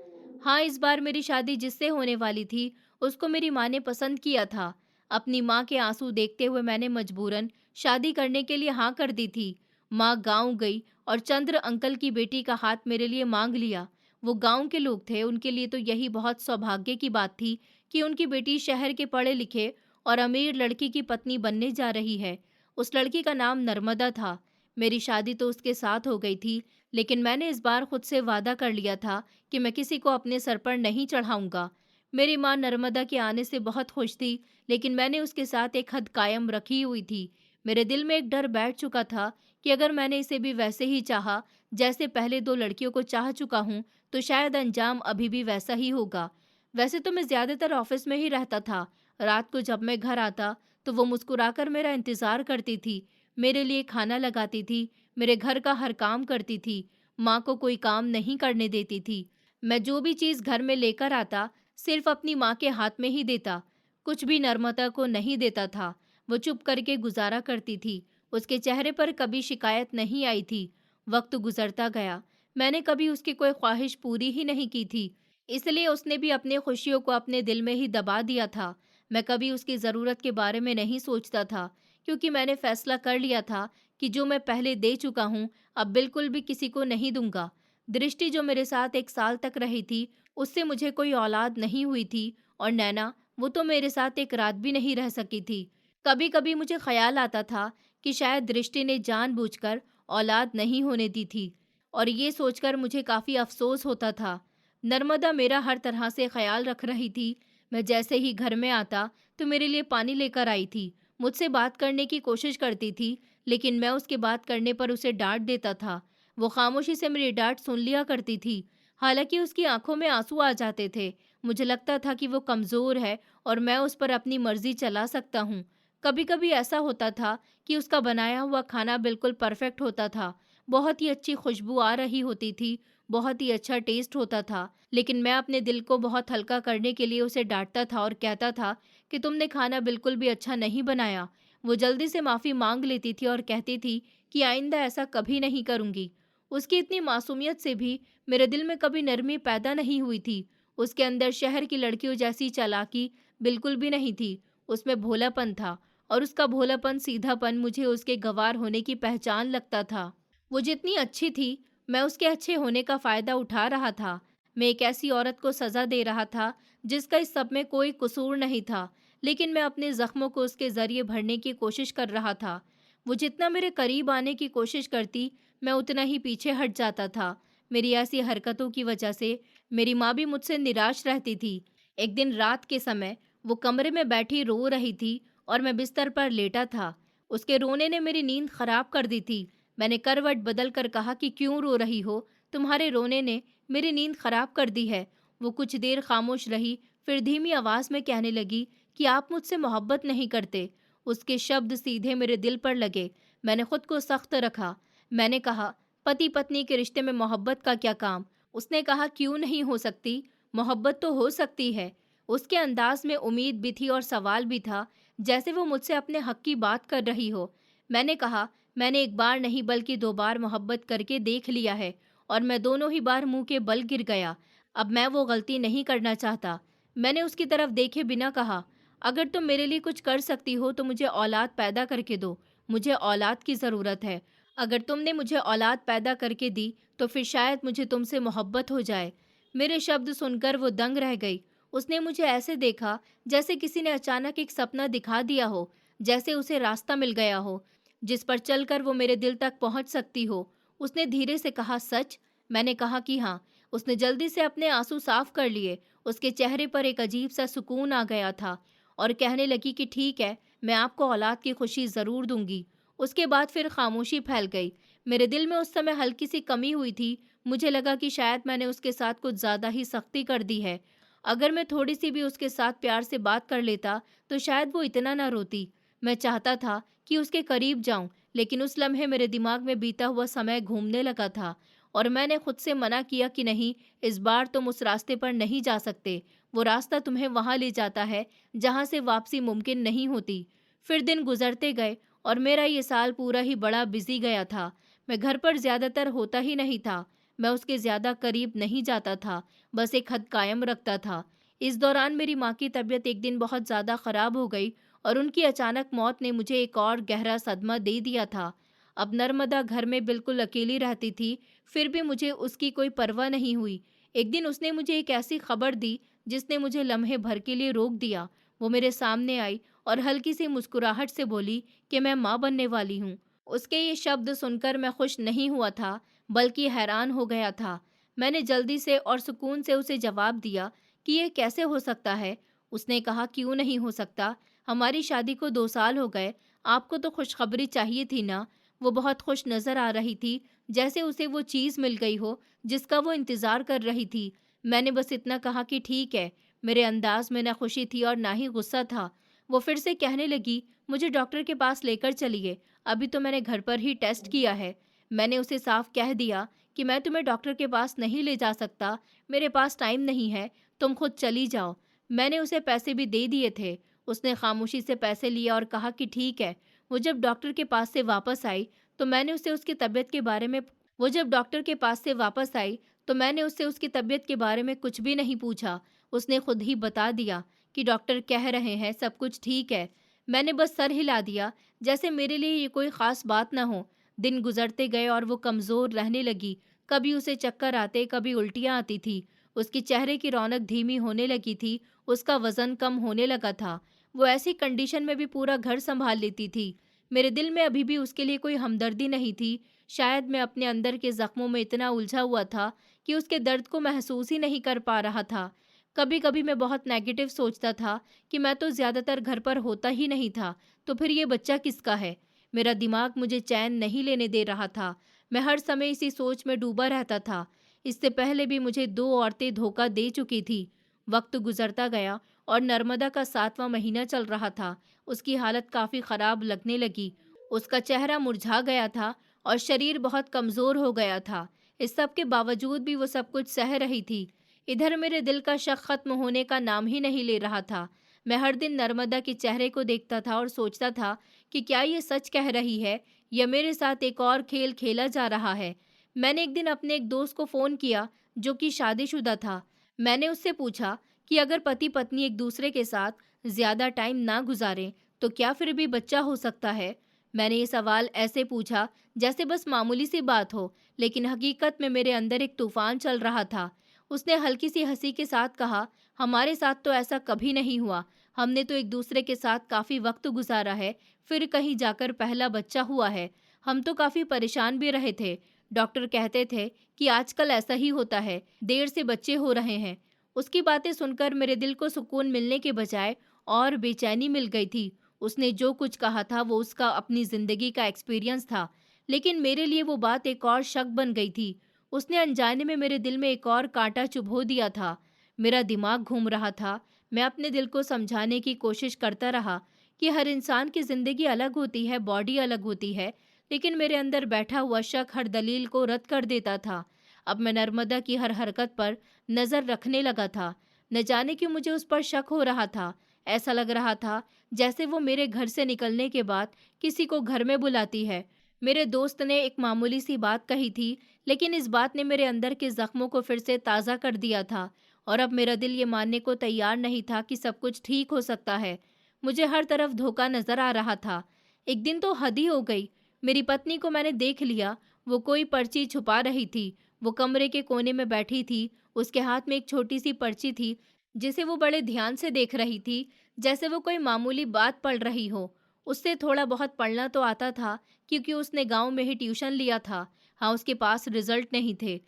हाँ, इस बार मेरी शादी जिससे होने वाली थी, उसको मेरी माँ ने पसंद किया था। अपनी माँ के आंसू देखते हुए मैंने मजबूरन शादी करने के लिए हाँ कर दी थी। माँ गांव गई और चंद्र अंकल की बेटी का हाथ मेरे लिए मांग लिया। वो गांव के लोग थे, उनके लिए तो यही बहुत सौभाग्य की बात थी कि उनकी बेटी शहर के पढ़े लिखे और अमीर लड़की की पत्नी बनने जा रही है। उस लड़की का नाम नर्मदा था। मेरी शादी तो उसके साथ हो गई थी, लेकिन मैंने इस बार खुद से वादा कर लिया था कि मैं किसी को अपने सर पर नहीं चढ़ाऊंगा। मेरी माँ नर्मदा के आने से बहुत खुश थी, लेकिन मैंने उसके साथ एक हद कायम रखी हुई थी। मेरे दिल में एक डर बैठ चुका था कि अगर मैंने इसे भी वैसे ही चाहा जैसे पहले दो लड़कियों को चाह चुका हूँ, तो शायद अंजाम अभी भी वैसा ही होगा। वैसे तो मैं ज्यादातर ऑफिस में ही रहता था। रात को जब मैं घर आता, तो वो मुस्कुराकर मेरा इंतजार करती थी, मेरे लिए खाना लगाती थी, मेरे घर का हर काम करती थी, माँ को कोई काम नहीं करने देती थी। मैं जो भी चीज़ घर में लेकर आता, सिर्फ अपनी माँ के हाथ में ही देता, कुछ भी नर्मदा को नहीं देता था। वो चुप करके गुजारा करती थी। उसके चेहरे पर कभी शिकायत नहीं आई थी। वक्त गुजरता गया। मैंने कभी उसकी कोई ख्वाहिश पूरी ही नहीं की थी, इसलिए उसने भी अपनी खुशियों को अपने दिल में ही दबा दिया था। मैं कभी उसकी ज़रूरत के बारे में नहीं सोचता था, क्योंकि मैंने फैसला कर लिया था कि जो मैं पहले दे चुका हूँ, अब बिल्कुल भी किसी को नहीं दूंगा। दृष्टि जो मेरे साथ 1 साल तक रही थी, उससे मुझे कोई औलाद नहीं हुई थी, और नैना, वो तो मेरे साथ एक रात भी नहीं रह सकी थी। कभी कभी मुझे ख्याल आता था कि शायद दृष्टि ने जानबूझकर औलाद नहीं होने दी थी, और ये सोचकर मुझे काफ़ी अफसोस होता था। नर्मदा मेरा हर तरह से ख्याल रख रही थी। मैं जैसे ही घर में आता, तो मेरे लिए पानी लेकर आई थी, मुझसे बात करने की कोशिश करती थी, लेकिन मैं उसके बात करने पर उसे डांट देता था। वो खामोशी से मेरी डांट सुन लिया करती थी। हालाँकि उसकी आँखों में आँसू आ जाते थे। मुझे लगता था कि वो कमज़ोर है और मैं उस पर अपनी मर्ज़ी चला सकता हूँ। कभी-कभी ऐसा होता था कि उसका बनाया हुआ खाना बिल्कुल परफ़ेक्ट होता था। बहुत ही अच्छी खुशबू आ रही होती थी, बहुत ही अच्छा टेस्ट होता था। लेकिन मैं अपने दिल को बहुत हल्का करने के लिए उसे डाँटता था और कहता था कि तुमने खाना बिल्कुल भी अच्छा नहीं बनाया। वो जल्दी से माफ़ी माँग लेती थी और कहती थी कि आइंदा ऐसा कभी नहीं करूँगी। उसकी इतनी मासूमियत से भी मेरे दिल में कभी नरमी पैदा नहीं हुई थी। उसके अंदर शहर की लड़कियों जैसी चालाकी बिल्कुल भी नहीं थी। उसमें भोलापन था और उसका भोलापन, सीधापन मुझे उसके गँवार होने की पहचान लगता था। वो जितनी अच्छी थी, मैं उसके अच्छे होने का फ़ायदा उठा रहा था। मैं एक ऐसी औरत को सज़ा दे रहा था, जिसका इस सब में कोई कसूर नहीं था, लेकिन मैं अपने ज़ख्मों को उसके ज़रिए भरने की कोशिश कर रहा था। वो जितना मेरे करीब आने की कोशिश करती, मैं उतना ही पीछे हट जाता था। मेरी ऐसी हरकतों की वजह से मेरी माँ भी मुझसे निराश रहती थी। एक दिन रात के समय वो कमरे में बैठी रो रही थी और मैं बिस्तर पर लेटा था। उसके रोने ने मेरी नींद खराब कर दी थी। मैंने करवट बदल कर कहा कि क्यों रो रही हो? तुम्हारे रोने ने मेरी नींद खराब कर दी है। वो कुछ देर खामोश रही, फिर धीमी आवाज में कहने लगी कि आप मुझसे मोहब्बत नहीं करते। उसके शब्द सीधे मेरे दिल पर लगे। मैंने खुद को सख्त रखा। मैंने कहा, पति पत्नी के रिश्ते में मोहब्बत का क्या काम? उसने कहा, क्यों नहीं हो सकती? मोहब्बत तो हो सकती है। उसके अंदाज में उम्मीद भी थी और सवाल भी था, जैसे वो मुझसे अपने हक की बात कर रही हो। मैंने कहा, मैंने एक बार नहीं बल्कि 2 बार मोहब्बत करके देख लिया है और मैं दोनों ही बार मुंह के बल गिर गया। अब मैं वो गलती नहीं करना चाहता। मैंने उसकी तरफ देखे बिना कहा, अगर तुम मेरे लिए कुछ कर सकती हो तो मुझे औलाद पैदा करके दो। मुझे औलाद की ज़रूरत है। अगर तुमने मुझे औलाद पैदा करके दी तो फिर शायद मुझे तुमसे मोहब्बत हो जाए। मेरे शब्द सुनकर वो दंग रह गई। उसने मुझे ऐसे देखा जैसे किसी ने अचानक एक सपना दिखा दिया हो, जैसे उसे रास्ता मिल गया हो जिस पर चलकर वो मेरे दिल तक पहुंच सकती हो। उसने धीरे से कहा, सच? मैंने कहा कि हाँ। उसने जल्दी से अपने आंसू साफ कर लिए। उसके चेहरे पर एक अजीब सा सुकून आ गया था और कहने लगी कि ठीक है, मैं आपको औलाद की खुशी ज़रूर दूंगी। उसके बाद फिर खामोशी फैल गई। मेरे दिल में उस समय हल्की सी कमी हुई थी। मुझे लगा कि शायद मैंने उसके साथ कुछ ज़्यादा ही सख्ती कर दी है। अगर मैं थोड़ी सी भी उसके साथ प्यार से बात कर लेता तो शायद वो इतना ना रोती। मैं चाहता था कि उसके करीब जाऊं, लेकिन उस लम्हे मेरे दिमाग में बीता हुआ समय घूमने लगा था और मैंने खुद से मना किया कि नहीं, इस बार तुम उस रास्ते पर नहीं जा सकते। वो रास्ता तुम्हें वहां ले जाता है जहां से वापसी मुमकिन नहीं होती। फिर दिन गुजरते गए और मेरा ये साल पूरा ही बड़ा बिजी गया था। मैं घर पर ज्यादातर होता ही नहीं था। मैं उसके ज्यादा करीब नहीं जाता था, बस एक हद कायम रखता था। इस दौरान मेरी माँ की तबीयत एक दिन बहुत ज्यादा खराब हो गई और उनकी अचानक मौत ने मुझे एक और गहरा सदमा दे दिया था। अब नर्मदा घर में बिल्कुल अकेली रहती थी, फिर भी मुझे उसकी कोई परवाह नहीं हुई। एक दिन उसने मुझे एक ऐसी खबर दी जिसने मुझे लम्हे भर के लिए रोक दिया। वो मेरे सामने आई और हल्की सी मुस्कुराहट से बोली कि मैं माँ बनने वाली हूँ। उसके ये शब्द सुनकर मैं खुश नहीं हुआ था, बल्कि हैरान हो गया था। मैंने जल्दी से और सुकून से उसे जवाब दिया कि यह कैसे हो सकता है। उसने कहा, क्यों नहीं हो सकता? हमारी शादी को 2 साल हो गए। आपको तो खुशखबरी चाहिए थी ना? वो बहुत खुश नजर आ रही थी, जैसे उसे वो चीज़ मिल गई हो जिसका वो इंतज़ार कर रही थी। मैंने बस इतना कहा कि ठीक है। मेरे अंदाज में ना खुशी थी और ना ही गुस्सा था। वो फिर से कहने लगी, मुझे डॉक्टर के पास लेकर चलिए। अभी तो मैंने घर पर ही टेस्ट किया है। मैंने उसे साफ कह दिया कि मैं तुम्हें डॉक्टर के पास नहीं ले जा सकता। मेरे पास टाइम नहीं है। तुम खुद चली जाओ। मैंने उसे पैसे भी दे दिए थे। उसने खामोशी से पैसे लिए और कहा कि ठीक है। वो जब डॉक्टर के पास से वापस आई तो मैंने उसे उसकी तबीयत के बारे में वो जब डॉक्टर के पास से वापस आई तो मैंने उससे उसकी तबीयत के बारे में कुछ भी नहीं पूछा। उसने खुद ही बता दिया कि डॉक्टर कह रहे हैं सब कुछ ठीक है। मैंने बस सर हिला दिया, जैसे मेरे लिए ये कोई ख़ास बात ना हो। दिन गुजरते गए और वो कमज़ोर रहने लगी। कभी उसे चक्कर आते, कभी उल्टियाँ आती थी। उसके चेहरे की रौनक धीमी होने लगी थी। उसका वज़न कम होने लगा था। वो ऐसी कंडीशन में भी पूरा घर संभाल लेती थी। मेरे दिल में अभी भी उसके लिए कोई हमदर्दी नहीं थी। शायद मैं अपने अंदर के ज़ख्मों में इतना उलझा हुआ था कि उसके दर्द को महसूस ही नहीं कर पा रहा था। कभी-कभी मैं बहुत नेगेटिव सोचता था कि मैं तो ज़्यादातर घर पर होता ही नहीं था, तो फिर ये बच्चा किसका है? मेरा दिमाग मुझे चैन नहीं लेने दे रहा था। मैं हर समय इसी सोच में डूबा रहता था। इससे पहले भी मुझे 2 औरतें धोखा दे चुकी थी। वक्त गुजरता गया और नर्मदा का 7वां महीना चल रहा था। उसकी हालत काफ़ी ख़राब लगने लगी। उसका चेहरा मुरझा गया था और शरीर बहुत कमज़ोर हो गया था। इस सब के बावजूद भी वो सब कुछ सह रही थी। इधर मेरे दिल का शक ख़त्म होने का नाम ही नहीं ले रहा था। मैं हर दिन नर्मदा के चेहरे को देखता था और सोचता था कि क्या ये सच कह रही है या मेरे साथ एक और खेल खेला जा रहा है। मैंने एक दिन अपने एक दोस्त को फ़ोन किया जो कि शादीशुदा था। मैंने उससे पूछा कि अगर पति पत्नी एक दूसरे के साथ ज़्यादा टाइम ना गुजारें तो क्या फिर भी बच्चा हो सकता है। मैंने ये सवाल ऐसे पूछा जैसे बस मामूली सी बात हो, लेकिन हकीकत में मेरे अंदर एक तूफान चल रहा था। उसने हल्की सी हंसी के साथ कहा, हमारे साथ तो ऐसा कभी नहीं हुआ। हमने तो एक दूसरे के साथ काफ़ी वक्त गुजारा है, फिर कहीं जाकर पहला बच्चा हुआ है। हम तो काफ़ी परेशान भी रहे थे। डॉक्टर कहते थे कि आजकल ऐसा ही होता है, देर से बच्चे हो रहे हैं। उसकी बातें सुनकर मेरे दिल को सुकून मिलने के बजाय और बेचैनी मिल गई थी। उसने जो कुछ कहा था वो उसका अपनी ज़िंदगी का एक्सपीरियंस था, लेकिन मेरे लिए वो बात एक और शक बन गई थी। उसने अनजाने में मेरे दिल में एक और कांटा चुभो दिया था। मेरा दिमाग घूम रहा था। मैं अपने दिल को समझाने की कोशिश करता रहा कि हर इंसान की ज़िंदगी अलग होती है, बॉडी अलग होती है, लेकिन मेरे अंदर बैठा हुआ शक हर दलील को रद्द कर देता था। अब मैं नर्मदा की हर हरकत पर नज़र रखने लगा था। न जाने क्यों मुझे उस पर शक हो रहा था। ऐसा लग रहा था जैसे वो मेरे घर से निकलने के बाद किसी को घर में बुलाती है। मेरे दोस्त ने एक मामूली सी बात कही थी, लेकिन इस बात ने मेरे अंदर के ज़ख्मों को फिर से ताज़ा कर दिया था और अब मेरा दिल ये मानने को तैयार नहीं था कि सब कुछ ठीक हो सकता है। मुझे हर तरफ धोखा नज़र आ रहा था। एक दिन तो हद ही हो गई। मेरी पत्नी को मैंने देख लिया। वो कोई पर्ची छुपा रही थी। वो कमरे के कोने में बैठी थी। उसके हाथ में एक छोटी सी पर्ची थी, जिसे वो बड़े ध्यान से देख रही थी, जैसे वो कोई मामूली बात पढ़ रही हो। उससे थोड़ा बहुत पढ़ना तो आता था, क्योंकि उसने गाँव में ही ट्यूशन लिया था। हाँ, उसके पास रिजल्ट नहीं थे।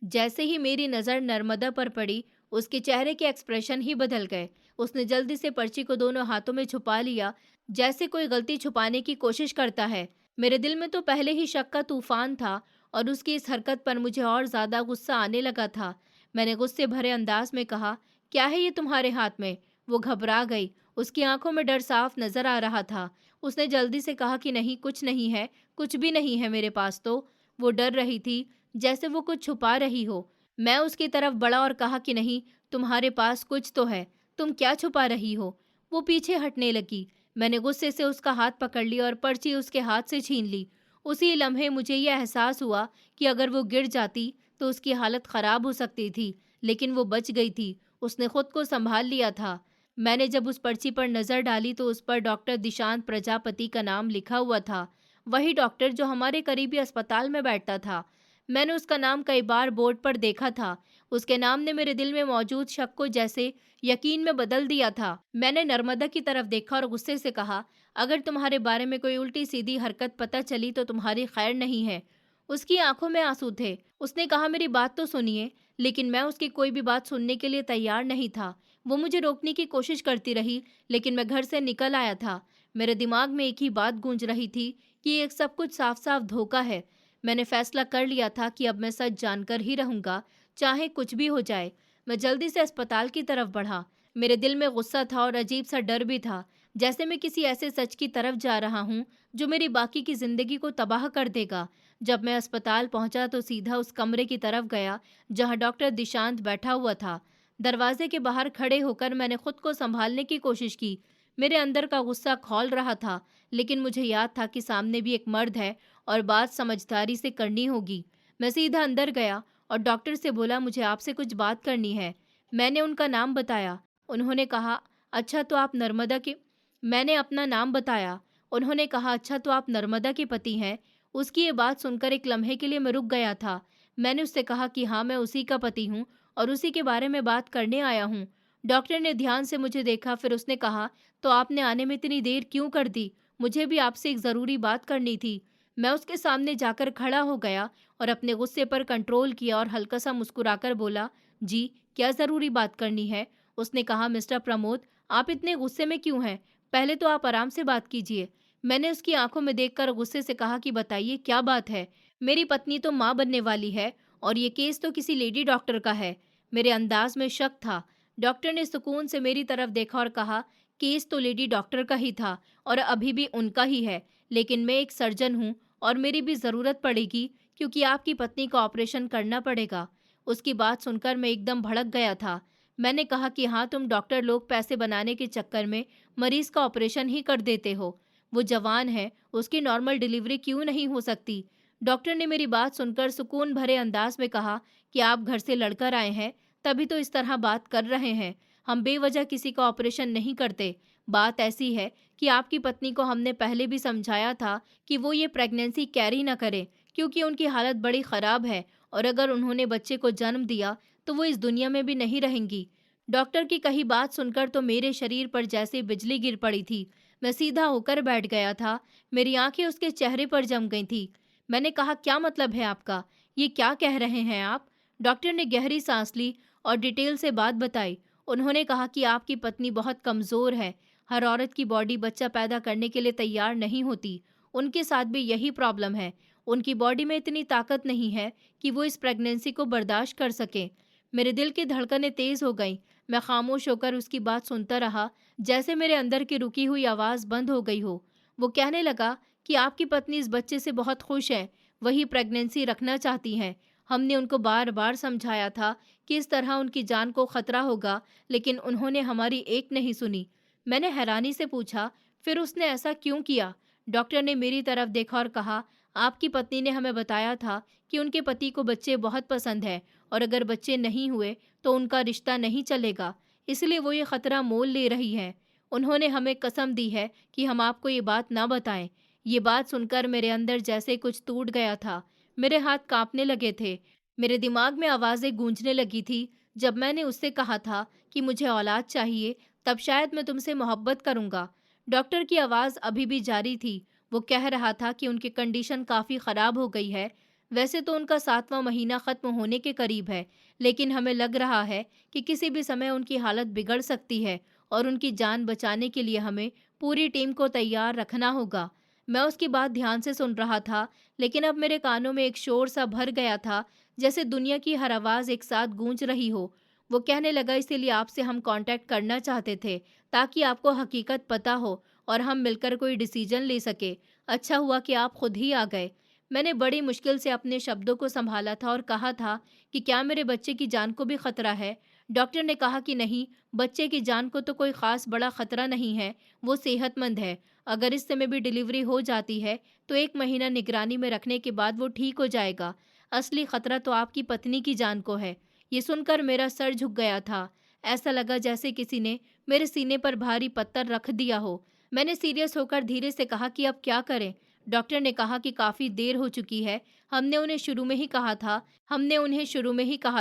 जैसे ही मेरी नज़र नर्मदा पर पड़ी, उसके चेहरे के एक्सप्रेशन ही बदल गए। उसने जल्दी से पर्ची को दोनों हाथों में छुपा लिया, जैसे कोई गलती छुपाने की कोशिश करता है। मेरे दिल में तो पहले ही शक का तूफान था और उसकी इस हरकत पर मुझे और ज़्यादा गुस्सा आने लगा था। मैंने गुस्से भरे अंदाज में कहा, क्या है ये तुम्हारे हाथ में? वो घबरा गई। उसकी आंखों में डर साफ नजर आ रहा था। उसने जल्दी से कहा कि नहीं, कुछ नहीं है, कुछ भी नहीं है मेरे पास तो। वो डर रही थी, जैसे वो कुछ छुपा रही हो। मैं उसकी तरफ बढ़ा और कहा कि नहीं, तुम्हारे पास कुछ तो है। तुम क्या छुपा रही हो? वो पीछे हटने लगी। मैंने गुस्से से उसका हाथ पकड़ लिया और पर्ची उसके हाथ से छीन ली। उसी लम्हे मुझे यह एहसास हुआ कि अगर वो गिर जाती तो उसकी हालत खराब हो सकती थी, लेकिन वो बच गई थी। उसने खुद को संभाल लिया था। मैंने जब उस पर्ची पर नज़र डाली तो उस पर डॉक्टर दिशांत प्रजापति का नाम लिखा हुआ था। वही डॉक्टर जो हमारे करीबी अस्पताल में बैठता था। मैंने उसका नाम कई बार बोर्ड पर देखा था। उसके नाम ने मेरे दिल में मौजूद शक को जैसे यकीन में बदल दिया था। मैंने नर्मदा की तरफ देखा और गुस्से से कहा, अगर तुम्हारे बारे में कोई उल्टी सीधी हरकत पता चली तो तुम्हारी खैर नहीं है। उसकी आंखों में आंसू थे। उसने कहा, मेरी बात तो सुनिए। लेकिन मैं उसकी कोई भी बात सुनने के लिए तैयार नहीं था। वो मुझे रोकने की कोशिश करती रही, लेकिन मैं घर से निकल आया था। मेरे दिमाग में एक ही बात गूंज रही थी कि ये सब कुछ साफ साफ धोखा है। मैंने फैसला कर लिया था कि अब मैं सच जानकर ही रहूंगा, चाहे कुछ भी हो जाए। मैं जल्दी से अस्पताल की तरफ बढ़ा। मेरे दिल में गुस्सा था और अजीब सा डर भी था, जैसे मैं किसी ऐसे सच की तरफ जा रहा हूँ जो मेरी बाकी की जिंदगी को तबाह कर देगा। जब मैं अस्पताल पहुंचा तो सीधा उस कमरे की तरफ गया जहां डॉक्टर दिशांत बैठा हुआ था। दरवाजे के बाहर खड़े होकर मैंने खुद को संभालने की कोशिश की। मेरे अंदर का गुस्सा खौल रहा था, लेकिन मुझे याद था कि सामने भी एक मर्द है और बात समझदारी से करनी होगी। मैं सीधा अंदर गया और डॉक्टर से बोला, मुझे आपसे कुछ बात करनी है। मैंने उनका नाम बताया। उन्होंने कहा, अच्छा तो आप नर्मदा के मैंने अपना नाम बताया। उन्होंने कहा, अच्छा तो आप नर्मदा के पति हैं। उसकी ये बात सुनकर एक लम्हे के लिए मैं रुक गया था। मैंने उससे कहा कि हाँ, मैं उसी का पति हूँ और उसी के बारे में बात करने आया हूँ। डॉक्टर ने ध्यान से मुझे देखा, फिर उसने कहा, तो आपने आने में इतनी देर क्यों कर दी? मुझे भी आपसे एक ज़रूरी बात करनी थी। मैं उसके सामने जाकर खड़ा हो गया और अपने गुस्से पर कंट्रोल किया और हल्का सा मुस्कुराकर बोला, जी, क्या ज़रूरी बात करनी है? उसने कहा, मिस्टर प्रमोद, आप इतने गुस्से में क्यों हैं? पहले तो आप आराम से बात कीजिए। मैंने उसकी आंखों में देखकर गुस्से से कहा कि बताइए क्या बात है? मेरी पत्नी तो माँ बनने वाली है और ये केस तो किसी लेडी डॉक्टर का है। मेरे अंदाज में शक था। डॉक्टर ने सुकून से मेरी तरफ देखा और कहा, केस तो लेडी डॉक्टर का ही था और अभी भी उनका ही है, लेकिन मैं एक सर्जन हूँ और मेरी भी ज़रूरत पड़ेगी, क्योंकि आपकी पत्नी का ऑपरेशन करना पड़ेगा। उसकी बात सुनकर मैं एकदम भड़क गया था। मैंने कहा कि हाँ, तुम डॉक्टर लोग पैसे बनाने के चक्कर में मरीज का ऑपरेशन ही कर देते हो। वो जवान है, उसकी नॉर्मल डिलीवरी क्यों नहीं हो सकती? डॉक्टर ने मेरी बात सुनकर सुकून भरे अंदाज में कहा कि आप घर से लड़कर आए हैं, तभी तो इस तरह बात कर रहे हैं। हम बेवजह किसी का ऑपरेशन नहीं करते। बात ऐसी है कि आपकी पत्नी को हमने पहले भी समझाया था कि वो ये प्रेगनेंसी कैरी ना करे, क्योंकि उनकी हालत बड़ी ख़राब है और अगर उन्होंने बच्चे को जन्म दिया तो वो इस दुनिया में भी नहीं रहेंगी। डॉक्टर की कही बात सुनकर तो मेरे शरीर पर जैसे बिजली गिर पड़ी थी। मैं सीधा होकर बैठ गया था। मेरी आंखें उसके चेहरे पर जम गई थी। मैंने कहा, क्या मतलब है आपका? ये क्या कह रहे हैं आप? डॉक्टर ने गहरी सांस ली और डिटेल से बात बताई। उन्होंने कहा कि आपकी पत्नी बहुत कमज़ोर है। हर औरत की बॉडी बच्चा पैदा करने के लिए तैयार नहीं होती। उनके साथ भी यही प्रॉब्लम है। उनकी बॉडी में इतनी ताकत नहीं है कि वो इस प्रेगनेंसी को बर्दाश्त कर सके। मेरे दिल की धड़कनें तेज़ हो गईं। मैं खामोश होकर उसकी बात सुनता रहा, जैसे मेरे अंदर की रुकी हुई आवाज़ बंद हो गई हो। वो कहने लगा कि आपकी पत्नी इस बच्चे से बहुत खुश है, वही प्रेगनेंसी रखना चाहती हैं। हमने उनको बार-बार समझाया था कि इस तरह उनकी जान को खतरा होगा, लेकिन उन्होंने हमारी एक नहीं सुनी। मैंने हैरानी से पूछा, फिर उसने ऐसा क्यों किया? डॉक्टर ने मेरी तरफ देखा और कहा, आपकी पत्नी ने हमें बताया था कि उनके पति को बच्चे बहुत पसंद है और अगर बच्चे नहीं हुए तो उनका रिश्ता नहीं चलेगा, इसलिए वो ये खतरा मोल ले रही है। उन्होंने हमें कसम दी है कि हम आपको ये बात ना बताएं। ये बात सुनकर मेरे अंदर जैसे कुछ टूट गया था। मेरे हाथ कांपने लगे थे। मेरे दिमाग में आवाज़ें गूंजने लगी थी। जब मैंने उससे कहा था कि मुझे औलाद चाहिए, तब शायद मैं तुमसे मोहब्बत करूँगा। डॉक्टर की आवाज़ अभी भी जारी थी। वो कह रहा था कि उनकी कंडीशन काफ़ी ख़राब हो गई है। वैसे तो उनका 7वां महीना ख़त्म होने के करीब है, लेकिन हमें लग रहा है कि किसी भी समय उनकी हालत बिगड़ सकती है और उनकी जान बचाने के लिए हमें पूरी टीम को तैयार रखना होगा। मैं उसकी बात ध्यान से सुन रहा था, लेकिन अब मेरे कानों में एक शोर सा भर गया था, जैसे दुनिया की हर आवाज़ एक साथ गूंज रही हो। वो कहने लगा, इसीलिए आपसे हम कांटेक्ट करना चाहते थे, ताकि आपको हकीकत पता हो और हम मिलकर कोई डिसीजन ले सके। अच्छा हुआ कि आप खुद ही आ गए। मैंने बड़ी मुश्किल से अपने शब्दों को संभाला था और कहा था कि क्या मेरे बच्चे की जान को भी खतरा है? डॉक्टर ने कहा कि नहीं, बच्चे की जान को तो कोई ख़ास बड़ा खतरा नहीं है, वो सेहतमंद है। अगर इस समय भी डिलीवरी हो जाती है, तो 1 महीना निगरानी में रखने के बाद वो ठीक हो जाएगा। असली खतरा तो आपकी पत्नी की जान को है। ये सुनकर मेरा सर झुक गया था। ऐसा लगा जैसे किसी ने मेरे सीने पर भारी पत्थर रख दिया हो। मैंने सीरियस होकर धीरे से कहा कि अब क्या करें? डॉक्टर ने कहा कि काफ़ी देर हो चुकी है। हमने उन्हें शुरू में ही कहा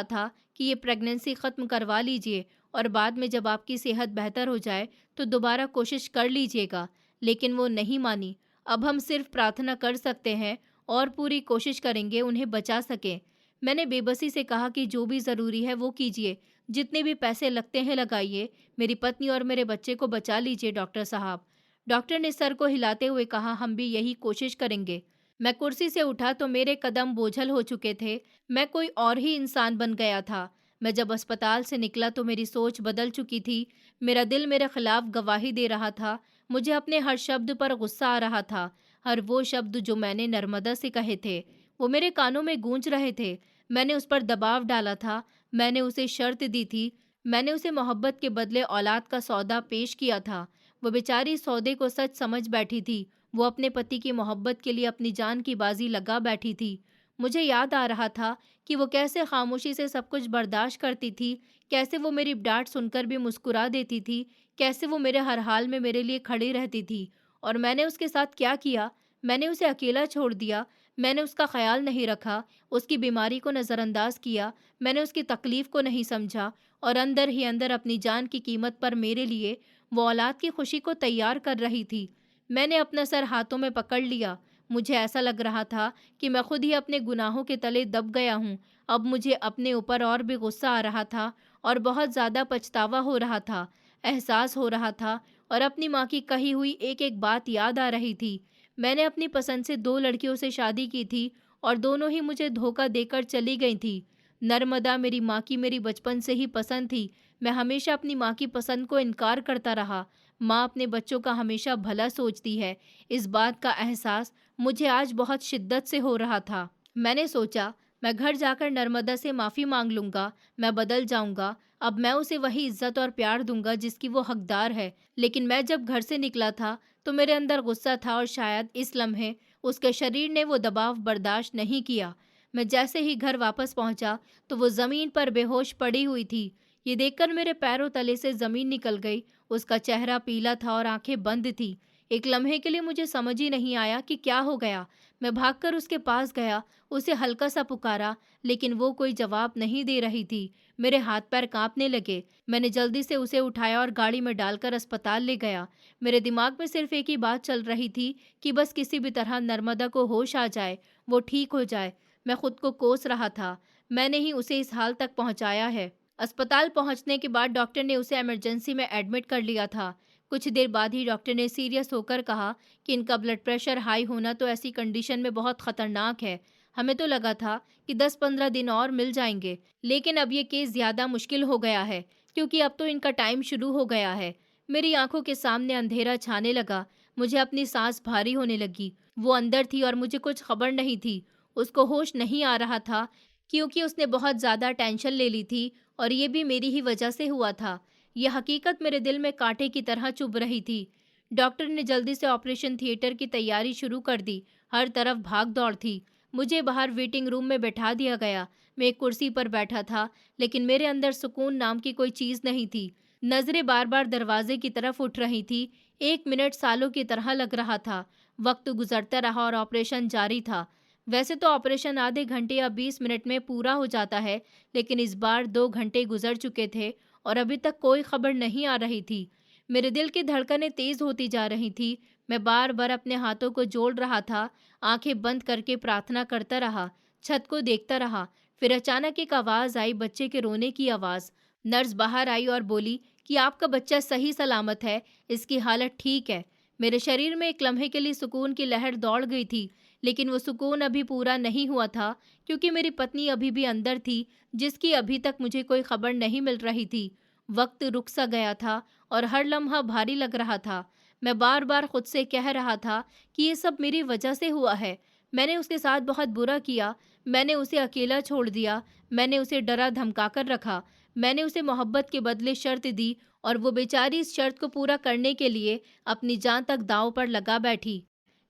था कि ये प्रेगनेंसी ख़त्म करवा लीजिए और बाद में जब आपकी सेहत बेहतर हो जाए तो दोबारा कोशिश कर लीजिएगा। लेकिन वो नहीं मानी। अब हम सिर्फ प्रार्थना कर सकते हैं और पूरी कोशिश करेंगे उन्हें बचा सकें। मैंने बेबसी से कहा कि जो भी ज़रूरी है वो कीजिए, जितने भी पैसे लगते हैं लगाइए, मेरी पत्नी और मेरे बच्चे को बचा लीजिए डॉक्टर साहब। डॉक्टर ने सर को हिलाते हुए कहा, हम भी यही कोशिश करेंगे। मैं कुर्सी से उठा तो मेरे कदम बोझल हो चुके थे। मैं कोई और ही इंसान बन गया था। मैं जब अस्पताल से निकला तो मेरी सोच बदल चुकी थी। मेरा दिल मेरे खिलाफ गवाही दे रहा था। मुझे अपने हर शब्द पर गुस्सा आ रहा था। हर वो शब्द जो मैंने नर्मदा से कहे थे, वो मेरे कानों में गूंज रहे थे। मैंने उस पर दबाव डाला था। मैंने उसे शर्त दी थी। मैंने उसे मोहब्बत के बदले औलाद का सौदा पेश किया था। वो बेचारी सौदे को सच समझ बैठी थी। वो अपने पति की मोहब्बत के लिए अपनी जान की बाजी लगा बैठी थी। मुझे याद आ रहा था कि वो कैसे खामोशी से सब कुछ बर्दाश्त करती थी, कैसे वो मेरी डांट सुनकर भी मुस्कुरा देती थी, कैसे वो मेरे हर हाल में मेरे लिए खड़ी रहती थी। और मैंने उसके साथ क्या किया? मैंने उसे अकेला छोड़ दिया। मैंने उसका ख्याल नहीं रखा, उसकी बीमारी को नज़रअंदाज किया। मैंने उसकी तकलीफ़ को नहीं समझा और अंदर ही अंदर अपनी जान की कीमत पर मेरे लिए वो औलाद की खुशी को तैयार कर रही थी। मैंने अपना सर हाथों में पकड़ लिया। मुझे ऐसा लग रहा था कि मैं खुद ही अपने गुनाहों के तले दब गया हूँ। अब मुझे अपने ऊपर और भी गुस्सा आ रहा था और बहुत ज़्यादा पछतावा हो रहा था, एहसास हो रहा था और अपनी माँ की कही हुई एक-एक बात याद आ रही थी। मैंने अपनी पसंद से 2 लड़कियों से शादी की थी और दोनों ही मुझे धोखा देकर चली गई थी। नर्मदा मेरी माँ की मेरी बचपन से ही पसंद थी। मैं हमेशा अपनी माँ की पसंद को इनकार करता रहा। माँ अपने बच्चों का हमेशा भला सोचती है। इस बात का एहसास मुझे आज बहुत शिद्दत से हो रहा था। मैंने सोचा, मैं घर जाकर नर्मदा से माफ़ी मांग लूँगा, मैं बदल जाऊँगा। अब मैं उसे वही इज़्ज़त और प्यार दूँगा जिसकी वो हकदार है। लेकिन मैं जब घर से निकला था, तो मेरे अंदर गुस्सा था और शायद इस लम्हे उसके शरीर ने वो दबाव बर्दाश्त नहीं किया। मैं जैसे ही घर वापस पहुँचा, तो वो ज़मीन पर बेहोश पड़ी हुई थी। ये देखकर मेरे पैरों तले से ज़मीन निकल गई। उसका चेहरा पीला था और आँखें बंद थीं। एक लम्हे के लिए मुझे समझ ही नहीं आया कि क्या हो गया। मैं भागकर उसके पास गया, उसे हल्का सा पुकारा, लेकिन वो कोई जवाब नहीं दे रही थी। मेरे हाथ पैर कांपने लगे। मैंने जल्दी से उसे उठाया और गाड़ी में डालकर अस्पताल ले गया। मेरे दिमाग में सिर्फ एक ही बात चल रही थी कि बस किसी भी तरह नर्मदा को होश आ जाए, वो ठीक हो जाए। मैं खुद को कोस रहा था, मैंने ही उसे इस हाल तक पहुंचाया है। अस्पताल पहुंचने के बाद डॉक्टर ने उसे इमरजेंसी में एडमिट कर लिया था। कुछ देर बाद ही डॉक्टर ने सीरियस होकर कहा कि इनका ब्लड प्रेशर हाई होना तो ऐसी कंडीशन में बहुत खतरनाक है। हमें तो लगा था कि 10-15 दिन और मिल जाएंगे, लेकिन अब ये केस ज़्यादा मुश्किल हो गया है, क्योंकि अब तो इनका टाइम शुरू हो गया है। मेरी आंखों के सामने अंधेरा छाने लगा। मुझे अपनी सांस भारी होने लगी। वो अंदर थी और मुझे कुछ खबर नहीं थी। उसको होश नहीं आ रहा था, क्योंकि उसने बहुत ज़्यादा टेंशन ले ली थी और ये भी मेरी ही वजह से हुआ था। यह हकीकत मेरे दिल में कांटे की तरह चुभ रही थी। डॉक्टर ने जल्दी से ऑपरेशन थिएटर की तैयारी शुरू कर दी। हर तरफ भाग दौड़ थी। मुझे बाहर वेटिंग रूम में बैठा दिया गया। मैं एक कुर्सी पर बैठा था, लेकिन मेरे अंदर सुकून नाम की कोई चीज़ नहीं थी। नज़रें बार बार दरवाजे की तरफ उठ रही थी। 1 मिनट सालों की तरह लग रहा था। वक्त गुजरता रहा और ऑपरेशन जारी था। वैसे तो ऑपरेशन आधे घंटे या 20 मिनट में पूरा हो जाता है, लेकिन इस बार 2 घंटे गुजर चुके थे और अभी तक कोई खबर नहीं आ रही थी। मेरे दिल की धड़कनें तेज होती जा रही थी। मैं बार बार अपने हाथों को जोड़ रहा था, आंखें बंद करके प्रार्थना करता रहा, छत को देखता रहा। फिर अचानक एक आवाज़ आई, बच्चे के रोने की आवाज़। नर्स बाहर आई और बोली कि आपका बच्चा सही सलामत है, इसकी हालत ठीक है। मेरे शरीर में एक लम्हे के लिए सुकून की लहर दौड़ गई थी, लेकिन वो सुकून अभी पूरा नहीं हुआ था, क्योंकि मेरी पत्नी अभी भी अंदर थी, जिसकी अभी तक मुझे कोई खबर नहीं मिल रही थी। वक्त रुक सा गया था और हर लम्हा भारी लग रहा था। मैं बार बार खुद से कह रहा था कि ये सब मेरी वजह से हुआ है। मैंने उसके साथ बहुत बुरा किया। मैंने उसे अकेला छोड़ दिया। मैंने उसे डरा धमका कर रखा। मैंने उसे मोहब्बत के बदले शर्त दी और वो बेचारी इस शर्त को पूरा करने के लिए अपनी जान तक दांव पर लगा बैठी।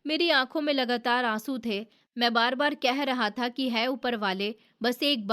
मेरी आंखों में लगातार आंसू थे। मैं बार बार कह रहा था कि है ऊपर वाले, बस एक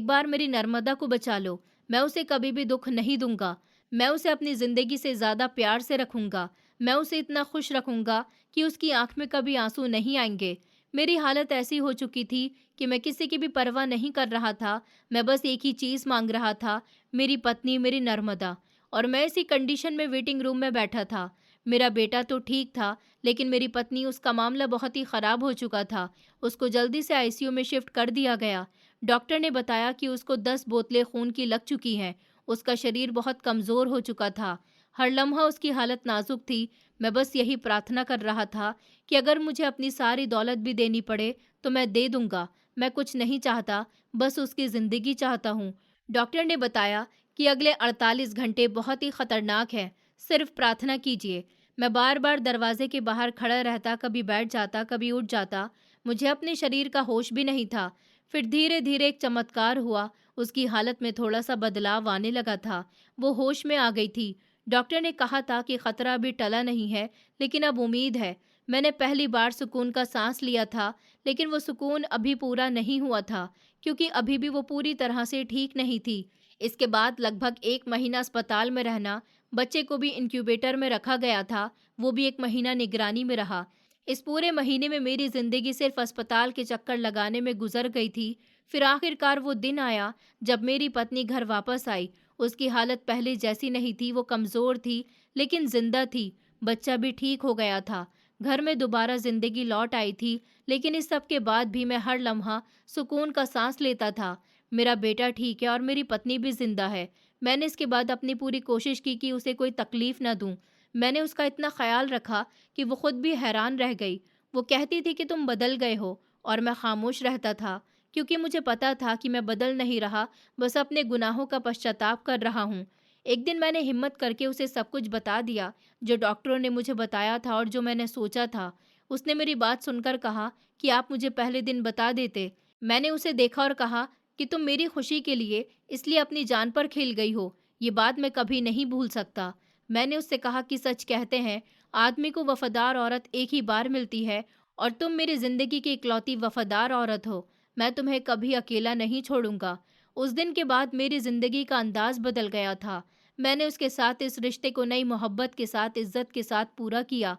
बार मेरी नर्मदा को बचा लो। मैं उसे कभी भी दुख नहीं दूंगा। मैं उसे अपनी ज़िंदगी से ज़्यादा प्यार से रखूंगा। मैं उसे इतना खुश रखूंगा कि उसकी आंख में कभी आंसू नहीं आएंगे। मेरी हालत ऐसी हो चुकी थी कि मैं किसी की भी परवाह नहीं कर रहा था। मैं बस एक ही चीज़ मांग रहा था, मेरी पत्नी, मेरी नर्मदा। और मैं इसी कंडीशन में वेटिंग रूम में बैठा था। मेरा बेटा तो ठीक था, लेकिन मेरी पत्नी, उसका मामला बहुत ही ख़राब हो चुका था। उसको जल्दी से आईसीयू में शिफ्ट कर दिया गया। डॉक्टर ने बताया कि उसको 10 बोतलें खून की लग चुकी हैं। उसका शरीर बहुत कमज़ोर हो चुका था। हर लम्हा उसकी हालत नाजुक थी। मैं बस यही प्रार्थना कर रहा था कि अगर मुझे अपनी सारी दौलत भी देनी पड़े, तो मैं दे दूँगा। मैं कुछ नहीं चाहता, बस उसकी ज़िंदगी चाहता हूँ। डॉक्टर ने बताया कि अगले 48 घंटे बहुत ही ख़तरनाक हैं। सिर्फ प्रार्थना कीजिए। मैं बार बार दरवाजे के बाहर खड़ा रहता, कभी बैठ जाता, कभी उठ जाता। मुझे अपने शरीर का होश भी नहीं था। फिर धीरे धीरे एक चमत्कार हुआ। उसकी हालत में थोड़ा सा बदलाव आने लगा था। वो होश में आ गई थी। डॉक्टर ने कहा था कि खतरा अभी टला नहीं है, लेकिन अब उम्मीद है। मैंने पहली बार सुकून का सांस लिया था, लेकिन वो सुकून अभी पूरा नहीं हुआ था, क्योंकि अभी भी वो पूरी तरह से ठीक नहीं थी। इसके बाद लगभग 1 महीना अस्पताल में रहना, बच्चे को भी इंक्यूबेटर में रखा गया था, वो भी 1 महीना निगरानी में रहा। इस पूरे महीने में मेरी ज़िंदगी सिर्फ अस्पताल के चक्कर लगाने में गुजर गई थी। फिर आखिरकार वो दिन आया जब मेरी पत्नी घर वापस आई। उसकी हालत पहले जैसी नहीं थी, वो कमज़ोर थी, लेकिन जिंदा थी। बच्चा भी ठीक हो गया था। घर में दोबारा ज़िंदगी लौट आई थी, लेकिन इस सब के बाद भी मैं हर लम्हा सुकून का सांस लेता था। मेरा बेटा ठीक है और मेरी पत्नी भी जिंदा है। मैंने इसके बाद अपनी पूरी कोशिश की कि उसे कोई तकलीफ ना दूं। मैंने उसका इतना ख्याल रखा कि वो खुद भी हैरान रह गई। वो कहती थी कि तुम बदल गए हो और मैं खामोश रहता था, क्योंकि मुझे पता था कि मैं बदल नहीं रहा, बस अपने गुनाहों का पश्चाताप कर रहा हूँ। एक दिन मैंने हिम्मत करके उसे सब कुछ बता दिया, जो डॉक्टरों ने मुझे बताया था और जो मैंने सोचा था। उसने मेरी बात सुनकर कहा कि आप मुझे पहले दिन बता देते। मैंने उसे देखा और कहा कि तुम मेरी खुशी के लिए इसलिए अपनी जान पर खेल गई हो। ये बात मैं कभी नहीं भूल सकता। मैंने उससे कहा कि सच कहते हैं, आदमी को वफादार औरत एक ही बार मिलती है, और तुम मेरी जिंदगी की इकलौती वफादार औरत हो। मैं तुम्हें कभी अकेला नहीं छोड़ूंगा। उस दिन के बाद मेरी जिंदगी का अंदाज बदल गया था। मैंने उसके साथ इस रिश्ते को नई मोहब्बत के साथ, इज्जत के साथ पूरा किया।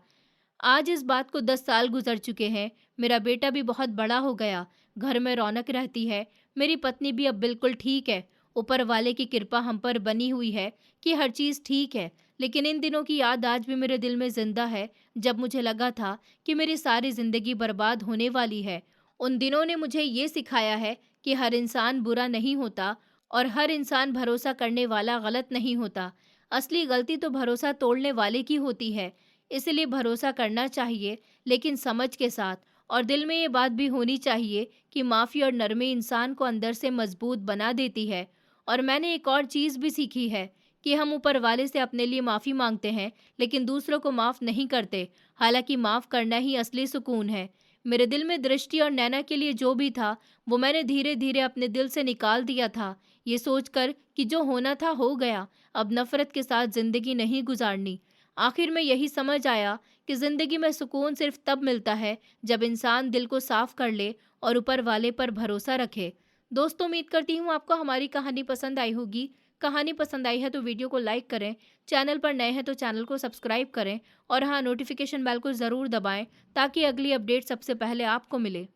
आज इस बात को 10 साल गुजर चुके हैं। मेरा बेटा भी बहुत बड़ा हो गया। घर में रौनक रहती है। मेरी पत्नी भी अब बिल्कुल ठीक है। ऊपर वाले की कृपा हम पर बनी हुई है कि हर चीज़ ठीक है। लेकिन इन दिनों की याद आज भी मेरे दिल में जिंदा है, जब मुझे लगा था कि मेरी सारी जिंदगी बर्बाद होने वाली है। उन दिनों ने मुझे ये सिखाया है कि हर इंसान बुरा नहीं होता, और हर इंसान भरोसा करने वाला गलत नहीं होता। असली गलती तो भरोसा तोड़ने वाले की होती है। इसलिए भरोसा करना चाहिए, लेकिन समझ के साथ, और दिल में ये बात भी होनी चाहिए कि माफ़ी और नरमी इंसान को अंदर से मजबूत बना देती है। और मैंने एक और चीज़ भी सीखी है कि हम ऊपर वाले से अपने लिए माफ़ी मांगते हैं, लेकिन दूसरों को माफ़ नहीं करते। हालांकि माफ़ करना ही असली सुकून है। मेरे दिल में दृष्टि और नैना के लिए जो भी था, वो मैंने धीरे धीरे अपने दिल से निकाल दिया था, ये सोचकर कि जो होना था हो गया। अब नफरत के साथ जिंदगी नहीं गुजारनी। आखिर में यही समझ आया कि जिंदगी में सुकून सिर्फ तब मिलता है जब इंसान दिल को साफ कर ले और ऊपर वाले पर भरोसा रखे। दोस्तों, उम्मीद करती हूँ आपको हमारी कहानी पसंद आई होगी। कहानी पसंद आई है तो वीडियो को लाइक करें, चैनल पर नए हैं तो चैनल को सब्सक्राइब करें, और हाँ, नोटिफिकेशन बेल को ज़रूर दबाएं ताकि अगली अपडेट सबसे पहले आपको मिले।